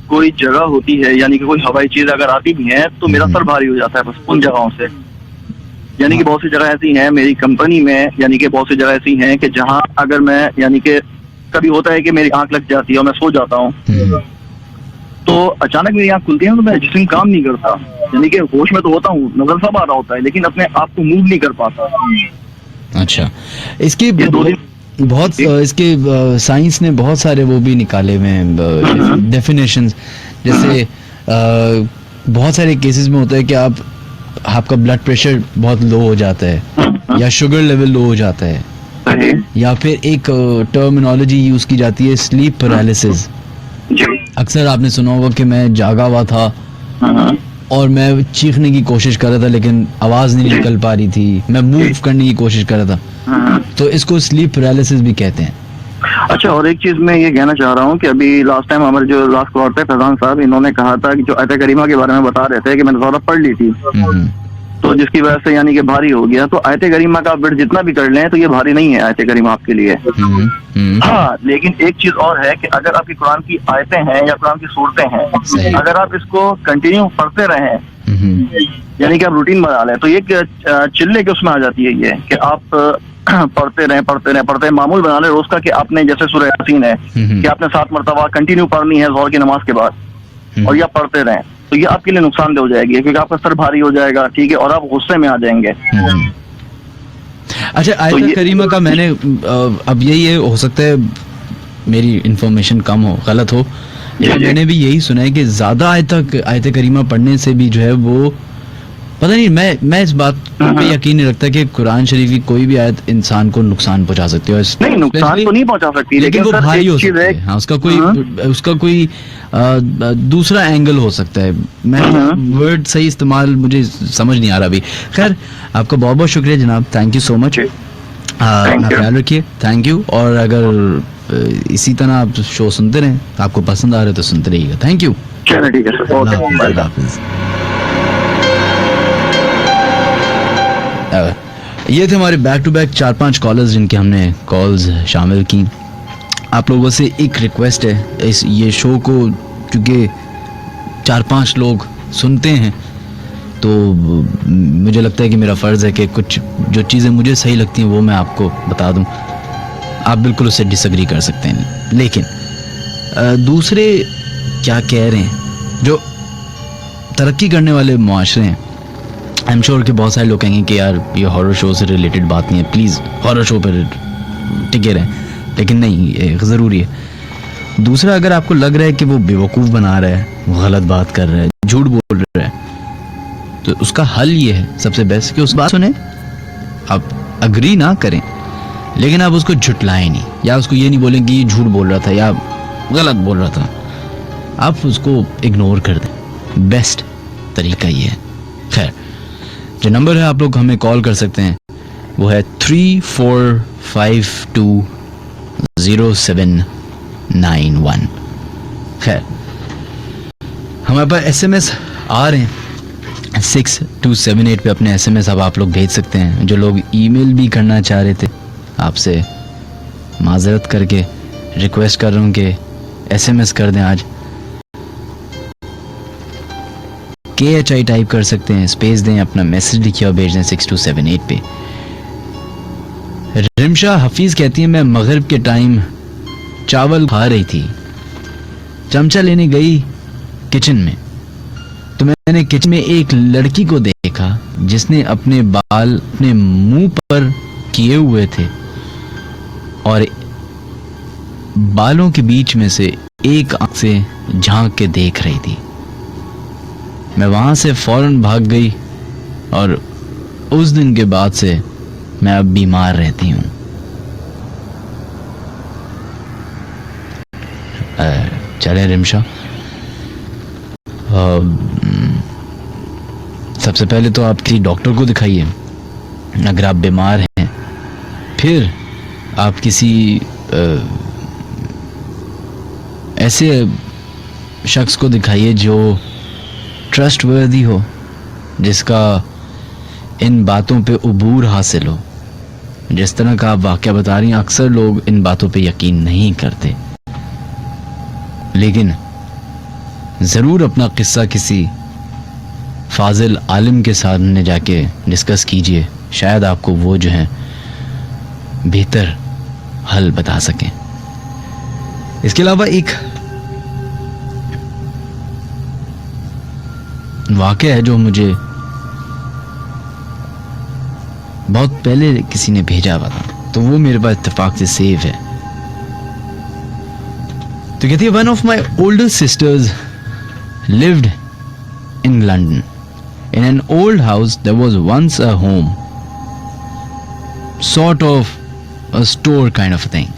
कोई जगह होती है यानी कि कोई हवाई चीज अगर आती भी है तो मेरा सर भारी हो जाता है बस उन जगहों से। यानी कि बहुत सी जगह ऐसी हैं मेरी कंपनी में, यानी कि बहुत सी जगह ऐसी हैं कि जहां अगर मैं यानी कि कभी होता है कि मेरी आंख लग जाती है और मैं सो जाता हूँ, तो अचानक मेरी आंख खुलती है तो मैं जिस्म काम नहीं करता, यानी कि होश में तो होता हूँ, नजर सब आ रहा होता है, लेकिन अपने आप को मूव नहीं कर पाता। अच्छा, इसकी ये 2 दिन बहुत इसके साइंस ने बहुत सारे वो भी निकाले हुए हैं डेफिनेशंस, जैसे बहुत सारे केसेस में होता है कि आपका ब्लड प्रेशर बहुत लो हो जाता है या शुगर लेवल लो हो जाता है, या फिर एक टर्मिनोलॉजी यूज की जाती है स्लीप पैरालिसिस। अक्सर आपने सुना होगा कि मैं जागा हुआ था और मैं चीखने की कोशिश कर रहा था लेकिन आवाज नहीं निकल पा रही थी, मैं मूव करने की कोशिश कर रहा था, तो इसको स्लीप पैरालिसिस भी कहते हैं। अच्छा, और एक चीज मैं ये कहना चाह रहा हूँ कि अभी लास्ट टाइम हमारे जो लास्ट कॉल पे फैजान साहब इन्होंने कहा था कि जो आयत करीमा के बारे में बता रहे थे कि मैंने थोड़ा पढ़ ली थी, तो जिसकी वजह से यानी कि भारी हो गया, तो आयत करीमा का आप वेट जितना भी कर लें तो ये भारी नहीं है आयत करीमा आपके लिए। हाँ, लेकिन एक चीज और है कि अगर आपकी कुरान की आयतें हैं या कुरान की सूरतें हैं, अगर आप इसको कंटिन्यू पढ़ते रहें, यानी कि आप रूटीन बना लें, तो ये चिल्ले के उसमें आ जाती है ये कि आप पढ़ते रहे, मामूल बना ले रोज का कि आपने जैसे सूरह यासीन है कि आपने 7 मरतबा कंटिन्यू पढ़नी है जोहर की नमाज के बाद, और ये आप पढ़ते रहें, तो ये आपके लिए नुकसानदेह हो जाएगी क्योंकि आपका सर भारी हो जाएगा, ठीक है, और आप गुस्से में आ जाएंगे। अच्छा, आयत करीमा का मैंने अब यही है, हो सकता है मेरी इंफॉर्मेशन कम हो, गलत हो, मैंने भी यही सुना है कि ज्यादा आयत करीमा पढ़ने से भी जो है वो पता नहीं, मैं इस बात पे यकीन नहीं रखता कि कुरान शरीफ की कोई भी आयत इंसान को नुकसान पहुंचा सकती है। नहीं, नुकसान तो नहीं पहुंचा सकती, लेकिन वो सर भारी हो एक चीज सकती है। हाँ, उसका कोई दूसरा एंगल हो सकता है। मैं वर्ड सही इस्तेमाल मुझे समझ नहीं आ रहा अभी। खैर, आपका बहुत बहुत शुक्रिया जनाब, थैंक यू सो मच। अपना ख्याल रखिए, थैंक यू। और अगर इसी तरह आप शो सुनते रहें, आपको पसंद आ रहा है तो सुनते रहिएगा। Thank you. चलो ठीक है सर, ओके, बाय। ये थे हमारे बैक टू बैक 4-5 कॉलर्स जिनके हमने कॉल्स शामिल की। आप लोगों से एक रिक्वेस्ट है, ये शो को क्योंकि 4-5 लोग सुनते हैं तो मुझे लगता है कि मेरा फ़र्ज़ है कि कुछ जो चीज़ें मुझे सही लगती हैं वो मैं आपको बता दूं। आप बिल्कुल उससे डिसएग्री कर सकते हैं, लेकिन दूसरे क्या कह रहे हैं, जो तरक्की करने वाले मुआशरे हैं, आई एम श्योर कि बहुत सारे लोग कहेंगे कि यार ये हॉरर शो से रिलेटेड बात नहीं है, प्लीज़ हॉरर शो पर टिके रहें, लेकिन नहीं, ये ज़रूरी है। दूसरा, अगर आपको लग रहा है कि वो बेवकूफ़ बना रहा है, वो गलत बात कर रहा है, झूठ बोल रहा है, तो उसका हल ये है सबसे बेस्ट कि उस बात सुने, आप अग्री ना करें, लेकिन आप उसको झुटलाएं नहीं, या उसको ये नहीं बोलें कि ये झूठ बोल रहा था या गलत बोल रहा था, आप उसको इग्नोर कर दें। बेस्ट तरीका ये है। खैर, जो नंबर है आप लोग हमें कॉल कर सकते हैं वो है 34520791। खैर, हमारे पास SMS आ रहे हैं 6278 पे। अपने SMS अब आप लोग भेज सकते हैं। जो लोग ईमेल भी करना चाह रहे थे, आपसे माजरत करके रिक्वेस्ट कर रहा हूँ कि SMS कर दें। आज KHI टाइप कर सकते हैं, स्पेस दें, अपना मैसेज लिखिए और भेज दें 6278 पे। रिमशा हफीज कहती है, मैं मगरिब के टाइम चावल खा रही थी, चमचा लेने गई किचन में, तो मैंने किचन में एक लड़की को देखा जिसने अपने बाल अपने मुंह पर किए हुए थे और बालों के बीच में से एक आंख से झांक के देख रही थी। मैं वहां से फौरन भाग गई और उस दिन के बाद से मैं अब बीमार रहती हूँ। चले रिमशा, सबसे पहले तो आप किसी डॉक्टर को दिखाइए अगर आप बीमार हैं, फिर आप किसी ऐसे शख्स को दिखाइए जो ट्रस्टवर्दी हो, जिसका इन बातों पे उबूर हासिल हो। जिस तरह का आप वाक़या बता रही हैं, अक्सर लोग इन बातों पे यकीन नहीं करते, लेकिन ज़रूर अपना किस्सा किसी फाजिल आलिम के सामने जाके डिस्कस कीजिए, शायद आपको वो जो है बेहतर हल बता सकें। इसके अलावा एक वाक़या है जो मुझे बहुत पहले किसी ने भेजा हुआ था, तो वो मेरे पास इत्तेफाक से सेव है। तो कहती है, one of my older sisters lived in London. In an old house there was once a home, sort of a store kind of a thing.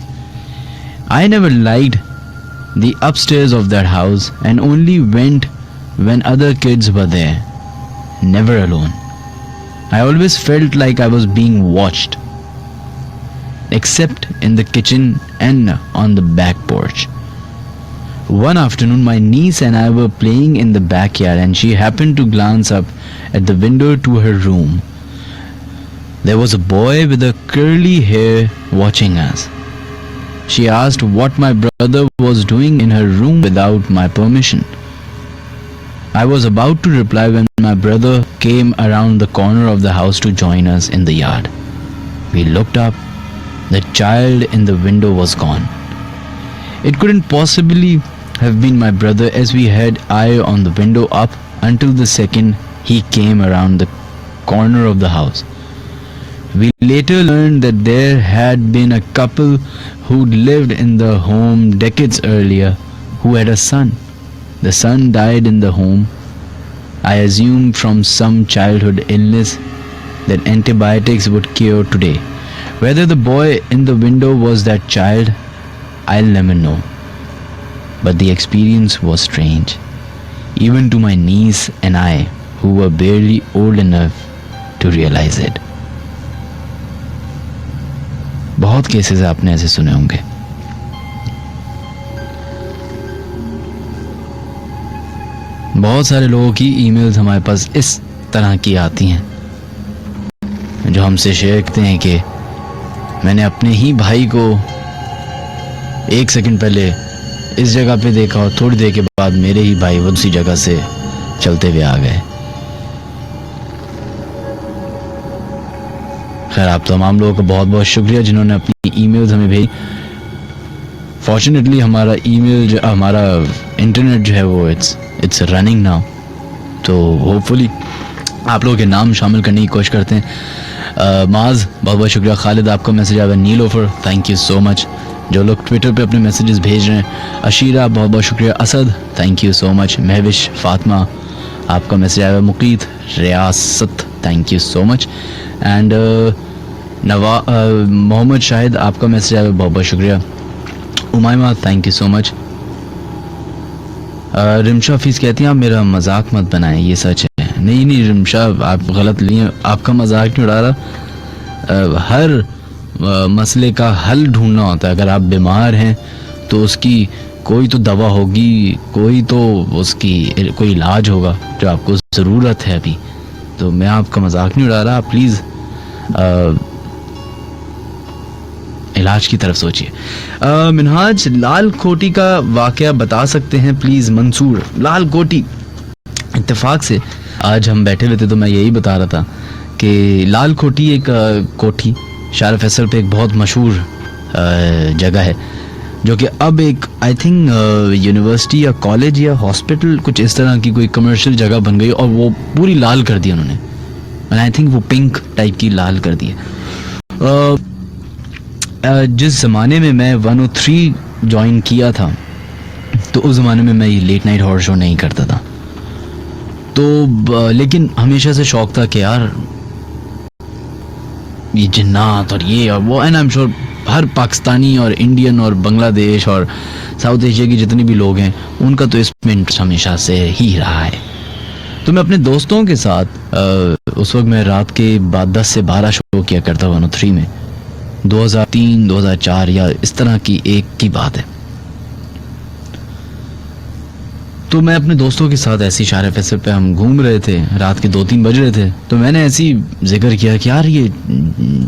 I never liked the upstairs of that house and only went when other kids were there, never alone. I always felt like I was being watched, except in the kitchen and on the back porch. One afternoon, my niece and I were playing in the backyard and she happened to glance up at the window to her room. There was a boy with a curly hair watching us. She asked what my brother was doing in her room without my permission. I was about to reply when my brother came around the corner of the house to join us in the yard. We looked up. The child in the window was gone. It couldn't possibly have been my brother, as we had eye on the window up until the second he came around the corner of the house. We later learned that there had been a couple who'd lived in the home decades earlier who who had a son. The son died in the home. I assumed from some childhood illness that antibiotics would cure today. Whether the boy in the window was that child, I'll never know. But the experience was strange, even to my niece and I, who were barely old enough to realize it. बहुत cases आपने ऐसे सुने होंगे. बहुत सारे लोगों की emails हमारे पास इस तरह की आती हैं जो हमसे शेयर करते हैं कि मैंने अपने ही भाई को 1 सेकंड पहले इस जगह पे देखा और थोड़ी देर के बाद मेरे ही भाई वो दूसरी जगह से चलते हुए आ गए. खैर, आप तमाम लोगों का बहुत बहुत शुक्रिया जिन्होंने अपनी ईमेल्स हमें भेजी. फॉर्चुनेटली हमारा ईमेल जो हमारा इंटरनेट जो है वो इट्स रनिंग नाउ, तो होपफुली आप लोगों के नाम शामिल करने की कोशिश करते हैं. माज बहुत बहुत शुक्रिया. खालिद आपका मैसेज आया. Nilofar thank you so much. जो लोग ट्विटर पे अपने मैसेजेस भेज रहे हैं, अशीरा बहुत बहुत शुक्रिया. Asad thank you so much. Mahvish, Fatima आपका मैसेज आया. Muqeet, Riyasat thank you so much. And Mohammad Shahid आपका मैसेज आया. बहुत बहुत शुक्रिया. Umaima thank you so much. Rimsha फीस कहती हैं आप मेरा मजाक मत बनाएं, ये सच है. नहीं रिमशा, आप गलत लिए, आपका मजाक नहीं उड़ा रहा. हर मसले का हल ढूंढना होता है. अगर आप बीमार हैं तो उसकी कोई तो दवा होगी, कोई तो उसकी कोई इलाज होगा जो आपको ज़रूरत है अभी. तो मैं आपका मजाक नहीं उड़ा रहा. आप प्लीज़ इलाज की तरफ सोचिए. मिनहाज, लाल कोटी का वाकया बता सकते हैं प्लीज़? मंसूर, लाल कोटी इत्तेफाक से आज हम बैठे हुए थे तो मैं यही बता रहा था कि लाल कोटी एक कोठी शार फैसल पे एक बहुत मशहूर जगह है जो कि अब एक आई थिंक यूनिवर्सिटी या कॉलेज या हॉस्पिटल कुछ इस तरह की कोई कमर्शियल जगह बन गई और वो पूरी लाल कर दी उन्होंने. आई थिंक वो पिंक टाइप की लाल कर दी है. जिस ज़माने में मैं 103 ज्वाइन किया था तो उस ज़माने में मैं ये लेट नाइट हॉरर शो नहीं करता था. तो लेकिन हमेशा से शौक था कि यार ये जिन्नात और ये और वो, एंड आई एम श्योर हर पाकिस्तानी और इंडियन और बांग्लादेश और साउथ एशिया के जितने भी लोग हैं उनका तो इसमें इंटरेस्ट हमेशा से ही रहा है. तो मैं अपने दोस्तों के साथ उस वक्त मैं रात के बाद 10 से 12 शो किया करता 103 में. 2003 2004 या इस तरह की एक की बात है. तो मैं अपने दोस्तों के साथ ऐसी शार फैसल पे हम घूम रहे थे, रात के 2-3 बज रहे थे. तो मैंने ऐसी जिक्र किया कि यार ये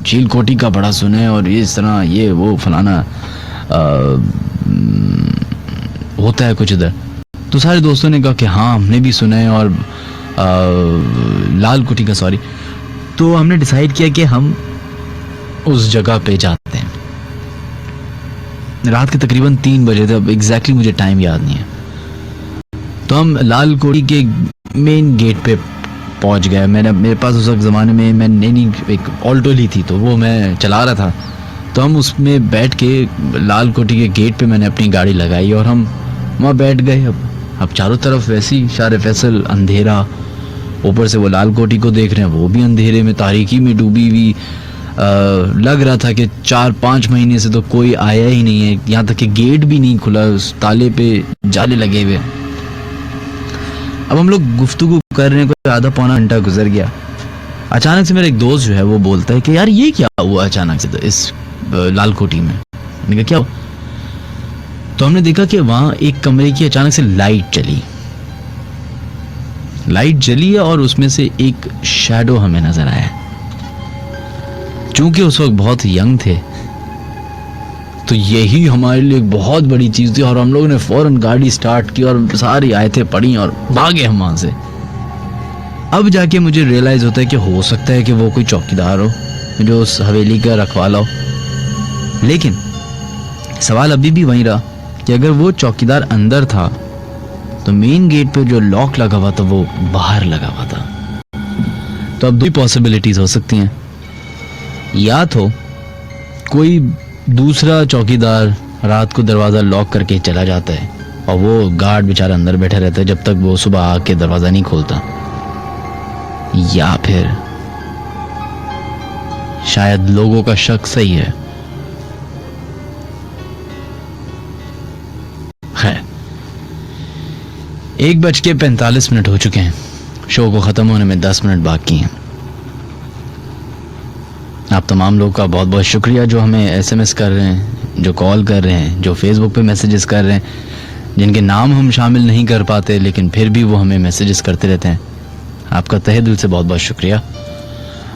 झील कोटी का बड़ा सुना है और ये इस तरह ये वो फलाना होता है कुछ इधर. तो सारे दोस्तों ने कहा कि हाँ हमने भी सुना है और लाल कोटी का सॉरी. तो हमने डिसाइड किया कि हम उस जगह पे जाते हैं. रात के तकरीबन 3 बजे थे, अब एग्जैक्टली मुझे टाइम याद नहीं है. तो हम लाल कोठी के मेन गेट पे पहुंच गए. मेरे पास उस वक्त ज़माने में मैं नई एक ऑल्टो ली थी तो वो मैं चला रहा था. तो हम उसमें बैठ के लाल कोठी के गेट पे मैंने अपनी गाड़ी लगाई और हम वहाँ बैठ गए. अब चारों तरफ वैसी शार फैसल अंधेरा, ऊपर से वो लाल कोठी को देख रहे हैं, वो भी अंधेरे में तारीकी में डूबी हुई. लग रहा था कि 4-5 महीने से तो कोई आया ही नहीं है, यहाँ तक कि गेट भी नहीं खुला, उस ताले पे जाले लगे हुए. अब हम लोग गुफ्तगू कर रहे हैं, कोई आधा पौना घंटा गुजर गया. अचानक से मेरा एक दोस्त जो है वो बोलता है कि यार ये क्या हुआ अचानक से तो इस लाल कोठी में. मैंने कहा क्या हुआ? तो हमने देखा कि वहाँ एक कमरे की अचानक से लाइट जली है और उसमें से एक शैडो हमें नजर आया. चूंकि उस वक्त बहुत यंग थे तो यही हमारे लिए एक बहुत बड़ी चीज़ थी और हम लोगों ने फौरन गाड़ी स्टार्ट की और सारी आयतें पढ़ी और भागे हम वहाँ से. अब जाके मुझे रियलाइज़ होता है कि हो सकता है कि वो कोई चौकीदार हो जो उस हवेली का रखवाला हो. लेकिन सवाल अभी भी वहीं रहा कि अगर वो चौकीदार अंदर था तो मेन गेट पे जो लॉक लगा हुआ था वो बाहर लगा हुआ था. तो अब 2 पॉसिबिलिटीज हो सकती हैं. या तो कोई दूसरा चौकीदार रात को दरवाज़ा लॉक करके चला जाता है और वो गार्ड बेचारा अंदर बैठा रहता है जब तक वो सुबह आके दरवाज़ा नहीं खोलता। या फिर शायद लोगों का शक सही है। खैर, 1:45 हो चुके हैं, शो को ख़त्म होने में 10 मिनट बाकी हैं। आप तमाम लोग का बहुत बहुत शुक्रिया जो हमें SMS कर रहे हैं, जो कॉल कर रहे हैं, जो फेसबुक पे मैसेजेस कर रहे हैं, जिनके नाम हम शामिल नहीं कर पाते लेकिन फिर भी वो हमें मैसेजेस करते रहते हैं। आपका तहे दिल से बहुत बहुत शुक्रिया।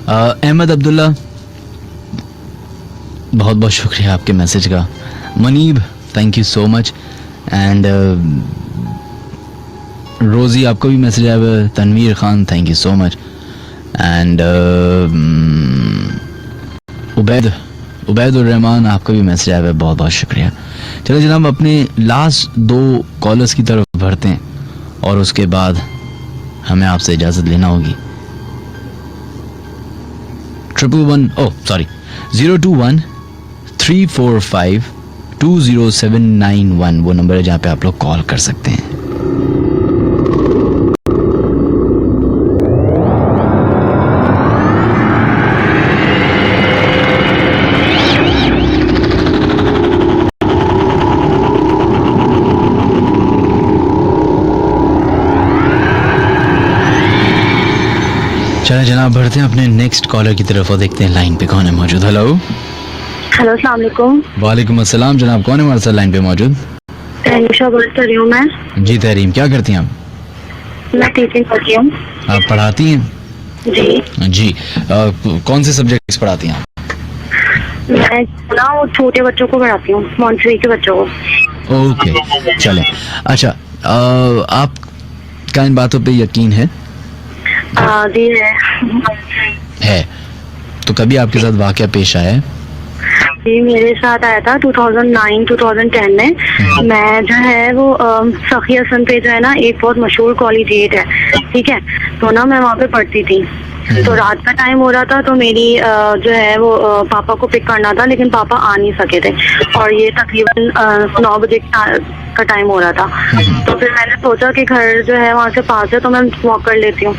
अहमद अब्दुल्ला, बहुत बहुत शुक्रिया आपके मैसेज का। Munib, thank you so much. And Rozi, आपका भी मैसेज आया हुआ है। Tanveer Khan, thank you so much. And Ubaidur Rahman, आपका भी मैसेज आया हुआ है, बहुत बहुत शुक्रिया। चलो जनाब, अपने लास्ट 2 कॉलर्स की तरफ बढ़ते हैं और उसके बाद हमें आपसे इजाज़त लेना होगी। 021-345-20791 वो नंबर है जहाँ पे आप लोग कॉल कर सकते हैं। चले जनाब, बढ़ते हैं अपने नेक्स्ट कॉलर की तरफ और देखते हैं लाइन पे कौन है मौजूद। हेलो हेलो, अस्सलाम वालेकुम। वालेकुम अस्सलाम। जनाब, कौन है हमारे साथ लाइन पे मौजूद? तहरीशा बात कर रही हूँ मैं। जी तहरीम, क्या करती हैं आप? मैं टीचिंग करती हूँ। आप पढ़ाती हैं? जी जी। कौन से सब्जेक्ट्स पढ़ाती हैं आप? मैं ना वो छोटे बच्चों को पढ़ाती हूँ, मॉन्टसरी के बच्चों को। ओके, चले। अच्छा, आप का इन बातों पे यकीन है? जी है। तो कभी आपके साथ वाकया पेश आया है? जी, मेरे साथ आया था 2009-2010 में। मैं जो है वो सखी हसन पे जो है ना एक बहुत मशहूर कॉलेजिएट है, ठीक है, तो ना मैं वहाँ पे पढ़ती थी। तो रात का टाइम हो रहा था, तो मेरी जो है वो पापा को पिक करना था, लेकिन पापा आ नहीं सके थे और ये तकरीबन 9 बजे का टाइम हो रहा था। तो फिर मैंने सोचा कि घर जो है वहाँ से पास है तो मैं वॉक कर लेती हूँ।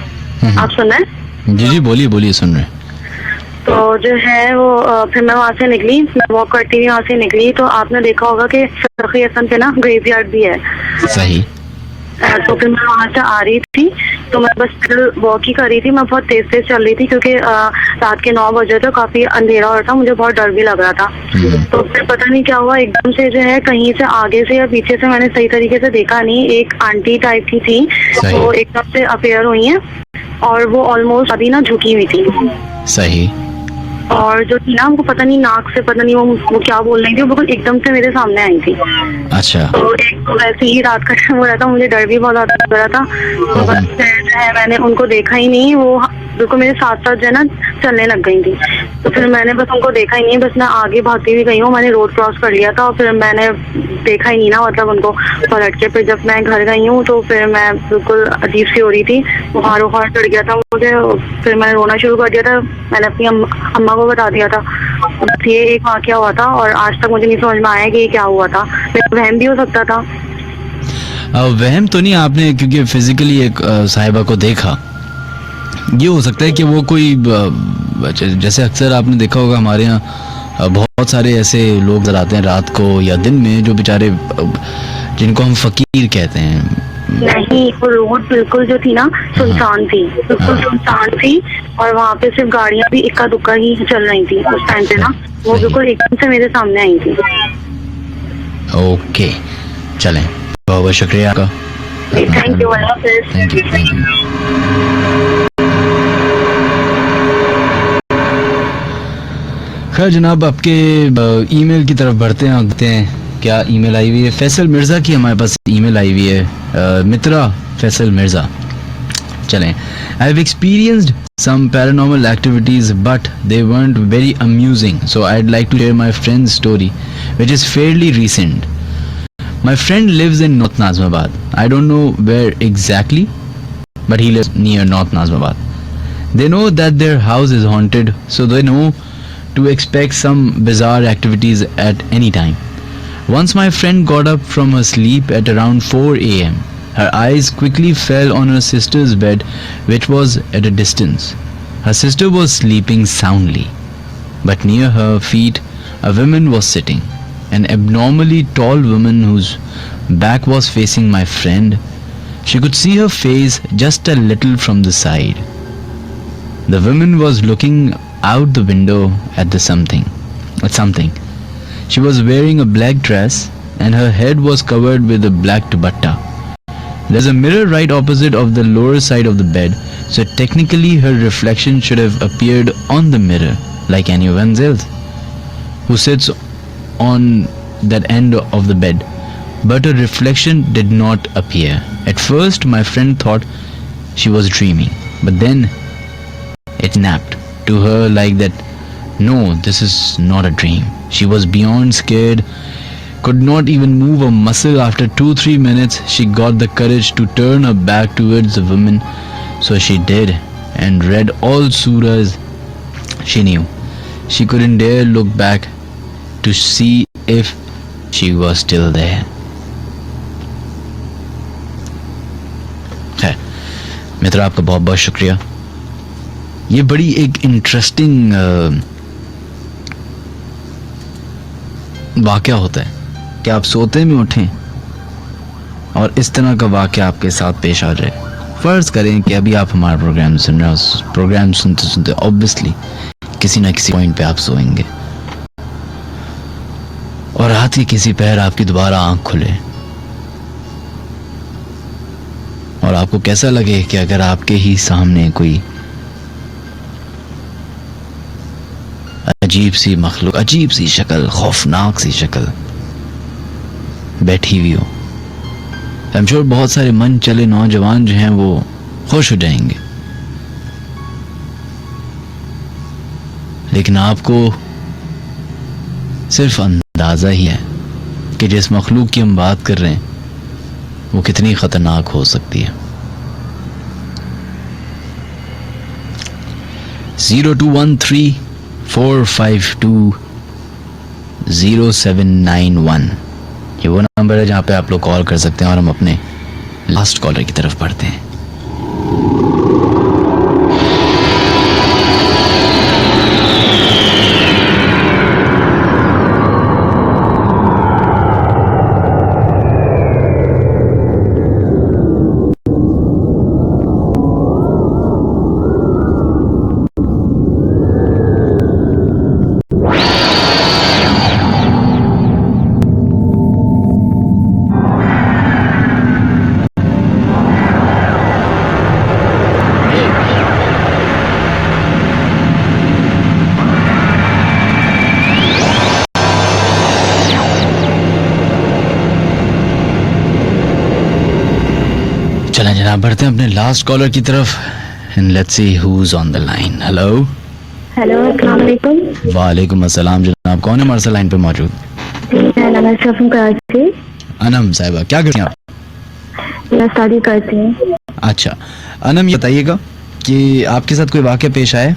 आप सुन रहे हैं? जी जी, बोलिए बोलिए, सुन रहे हैं। तो जो है वो फिर मैं वहाँ से निकली, मैं वॉक करती हुई वहाँ से निकली, तो आपने देखा होगा कि सखी हसन पे ना ग्रेवयार्ड भी है। सही। तो फिर मैं वहाँ से आ रही थी, तो मैं बस वॉक ही कर रही थी। मैं बहुत तेज तेज चल रही थी क्योंकि रात के 9 बजे तो काफी अंधेरा हो रहा था, मुझे बहुत डर भी लग रहा था। तो फिर पता नहीं क्या हुआ, एकदम से जो है कहीं से आगे से या पीछे से, मैंने सही तरीके से देखा नहीं, एक आंटी टाइप की थी, वो एकदम से अपेयर हुई है और वो ऑलमोस्ट अभी ना झुकी हुई थी। सही। और जो थी ना, हमको पता नहीं नाक से, पता नहीं वो क्या बोल रही थी, वो बिल्कुल एकदम से मेरे सामने आई थी। अच्छा। तो एक तो वैसे ही रात का टाइम हो रहा था, मुझे डर भी बहुत ज्यादा लग रहा था। तो बस जो है मैंने उनको देखा ही नहीं, वो बिल्कुल मेरे साथ साथ जो है ना चलने लग गई थी। तो फिर मैंने बस उनको देखा ही नहीं, बस मैं आगे भागती हुई गई हूँ। मैंने रोड क्रॉस कर लिया था और फिर मैंने देखा ही नहीं ना, मतलब उनको पलट के। फिर जब मैं घर गई हूँ तो फिर मैं बिल्कुल अजीब सी हो रही थी, बुखार वुखार चढ़ गया था मुझे। फिर मैंने रोना शुरू कर दिया था, मैंने अपनी अम्मा को बता दिया था। बस ये एक वाकया हुआ था और आज तक मुझे नहीं समझ में आया कि ये क्या हुआ था। मेरा वहम भी हो सकता था। वहम तो नहीं आपने, क्योंकि फिजिकली एक साहिबा को देखा। ये हो सकता है कि वो कोई जैसे अक्सर आपने देखा होगा हमारे यहाँ बहुत सारे ऐसे लोग नजर आते हैं रात को या दिन में, जो बेचारे जिनको हम फकीर कहते हैं। नहीं, वो रोड बिल्कुल जो थी ना सुनसान थी, बिल्कुल सुनसान थी और वहाँ पे सिर्फ गाड़ियाँ भी इक्का दुक्का ही चल रही थी उस टाइम पे ना। वो बिल्कुल एकदम से मेरे सामने आई थी। ओके, चलें, बहुत बहुत शुक्रिया आपका। थैंक यू, अल्लाह हाफिज़। Thank you, thank you. खैर जनाब, आपके ईमेल की तरफ बढ़ते हैं, देखते हैं क्या ईमेल आई हुई है। फैसल मिर्ज़ा की हमारे पास ईमेल आई हुई है। मित्रा फैसल मिर्ज़ा, चलें। I have experienced some paranormal activities, but they weren't very amusing, so I'd like to share my friend's story, which is fairly recent. My friend lives in North Nazimabad. I don't know where exactly, but he lives near North Nazimabad. They know that their house is haunted, so they know to expect some bizarre activities at any time. Once my friend got up from her sleep at around 4 a.m. Her eyes quickly fell on her sister's bed, which was at a distance. Her sister was sleeping soundly, but near her feet a woman was sitting, an abnormally tall woman whose back was facing my friend. She could see her face just a little from the side. The woman was looking out the window at something. She was wearing a black dress and her head was covered with a black dupatta. There's a mirror right opposite of the lower side of the bed, so technically her reflection should have appeared on the mirror like anyone else who sits on that end of the bed. But her reflection did not appear. At first my friend thought she was dreaming, but then it snapped to her like that, no, this is not a dream. She was beyond scared, could not even move a muscle. After 2-3 minutes she got the courage to turn her back towards the woman, so she did and read all surahs she knew. She couldn't dare look back to see if she was still there. खैर मित्र, आपका बहुत बहुत शुक्रिया। ये बड़ी एक interesting वाकया होता है कि आप सोते में उठें और इस तरह का वाकया आपके साथ पेश आ जाए। फ़र्ज़ करें कि अभी आप हमारा प्रोग्राम सुन रहे हो, प्रोग्राम सुनते सुनते ऑब्वियसली किसी ना किसी पॉइंट पे आप सोएंगे और रात के किसी पहर आपकी दोबारा आंख खुले और आपको कैसा लगे कि अगर आपके ही सामने कोई अजीब सी मखलूक, अजीब सी शक्ल, खौफनाक सी शक्ल बैठी हुई हो। आई एम श्योर बहुत सारे मन चले नौजवान जो हैं वो खुश हो जाएंगे, लेकिन आपको सिर्फ अंदाजा ही है कि जिस मखलूक की हम बात कर रहे हैं वो कितनी खतरनाक हो सकती है। 0213-452-0791 ये वो नंबर है जहाँ पे आप लोग कॉल कर सकते हैं और हम अपने लास्ट कॉलर की तरफ बढ़ते हैं। चलें जनाब, बढ़ते हैं अपने लास्ट कॉलर की तरफ and let's see who is on the line. Hello अस्सलाम वालेकुम। वालेकुम अस्सलाम। जनाब कौन है हमारे साथ लाइन पे मौजूद? मैं नमस्ते फ्रॉम कराची। अनम साहिबा, क्या करती हैं आप? मैं स्टडी करती हूँ। अच्छा अनम, ये बताइएगा कि आपके साथ कोई वाक़या पेश आया है?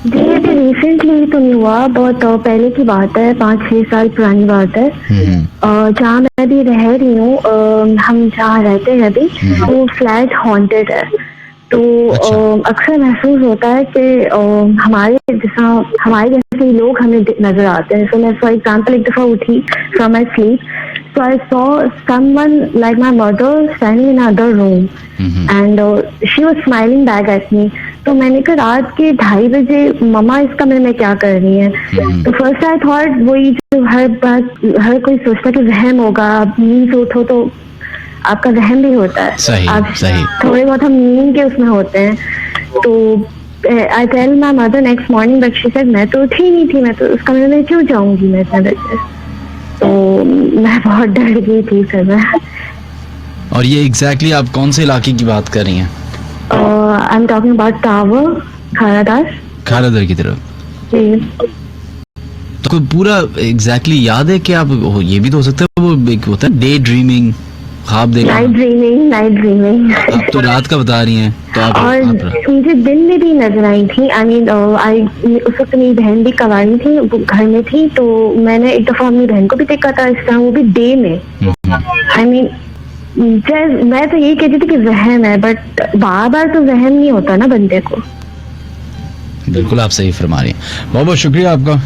जी अभी रिसेंटली तो नहीं हुआ, बहुत पहले की बात है, 5-6 साल पुरानी बात है। जहाँ मैं अभी रह रही हूँ, हम जहाँ रहते हैं अभी वो फ्लैट हॉन्टेड है। तो अक्सर महसूस होता है कि हमारे जैसे लोग हमें नजर आते हैं। सो मैं फॉर एग्जाम्पल एक दफा उठी from my sleep, so I saw someone like my mother standing in another room and she was smiling back at me. तो मैंने कहा रात के 2:30 बजे मम्मा इस कमरे में क्या कर रही है? तो फर्स्ट आई थॉट वही जो हर कोई सोचता कि वहम होगा, आप नींद से उठो तो आपका वहम भी होता है। सही, आप सही। थोड़े बहुत हम नींद के उसमें होते हैं। तो I tell my mother next morning, but she said मैं तो उठी नहीं थी, मैं तो उस कमरे में क्यों जाऊंगी मैं इतना बजे। तो मैं बहुत डर गई थी फिर मैं। और ये एग्जैक्टली आप कौन से इलाके की बात कर रही हैं? I am talking about tower, Kharadar की तरफ। जी। तो कोई पूरा एग्जैक्टली याद है कि आप ये भी तो हो सकता है वो एक होता है डे ड्रीमिंग, ख्वाब देख नाइट ड्रीमिंग आप तो रात का बता रही हैं, तो आप मुझे दिन में भी नजर आई थी। आई मीन उस वक्त मेरी बहन भी कवारी थी, वो घर में थी, तो मैंने एक दफा अपनी बहन को भी देखा था इस तरह, वो भी डे में। आई मीन मैं तो यही कहती थी कि वहम है, बट बार बार तो वहम नहीं होता ना बंदे को। बिल्कुल आप सही फरमा रही हैं। बहुत बहुत शुक्रिया आपका,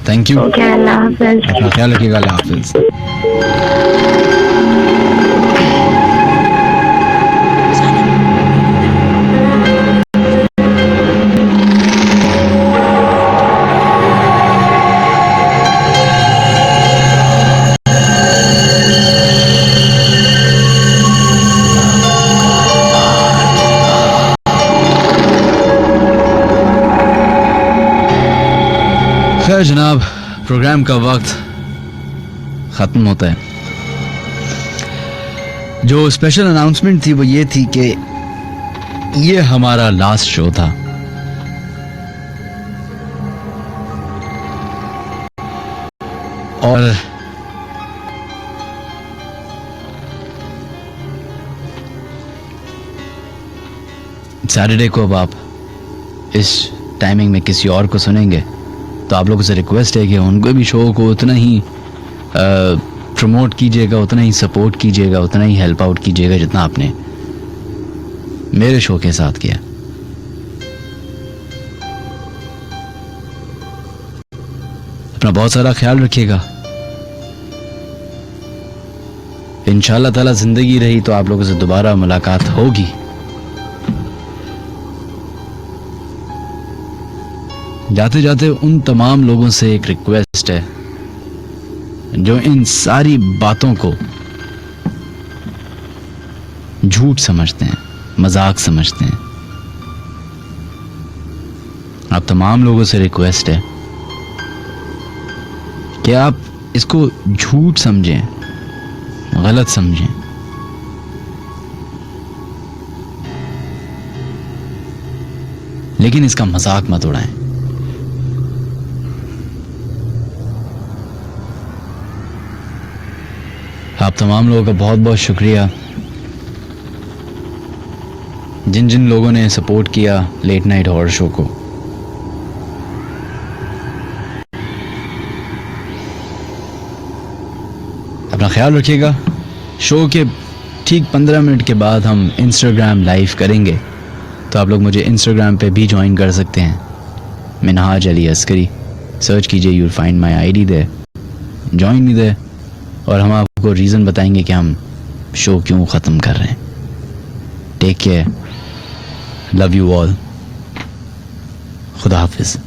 थैंक यू। ओके, अल्लाह हाफ़िज़। अपना ख्याल रखिएगा, अल्लाह हाफिज। खैर जनाब, प्रोग्राम का वक्त ख़त्म होता है। जो स्पेशल अनाउंसमेंट थी वो ये थी कि ये हमारा लास्ट शो था। और सैटरडे को अब आप इस टाइमिंग में किसी और को सुनेंगे, तो आप लोगों से रिक्वेस्ट है कि उनको भी शो को उतना ही प्रमोट कीजिएगा, उतना ही सपोर्ट कीजिएगा, उतना ही हेल्प आउट कीजिएगा जितना आपने मेरे शो के साथ किया। अपना बहुत सारा ख्याल रखिएगा। इंशाअल्लाह ताला जिंदगी रही तो आप लोगों से दोबारा मुलाकात होगी। जाते जाते उन तमाम लोगों से एक रिक्वेस्ट है जो इन सारी बातों को झूठ समझते हैं, मजाक समझते हैं। आप तमाम लोगों से रिक्वेस्ट है कि आप इसको झूठ समझें, गलत समझें। लेकिन इसका मजाक मत उड़ाएं। आप तमाम लोगों का बहुत बहुत शुक्रिया, जिन जिन लोगों ने सपोर्ट किया लेट नाइट हॉरर शो को। अपना ख्याल रखिएगा। शो के ठीक 15 मिनट के बाद हम इंस्टाग्राम लाइव करेंगे, तो आप लोग मुझे इंस्टाग्राम पे भी ज्वाइन कर सकते हैं। मिनहाज अली अस्करी सर्च कीजिए, you will find my ID there. Join me there और हम आपको रीज़न बताएंगे कि हम शो क्यों ख़त्म कर रहे हैं। Take care, love you all, खुदा हाफिज़।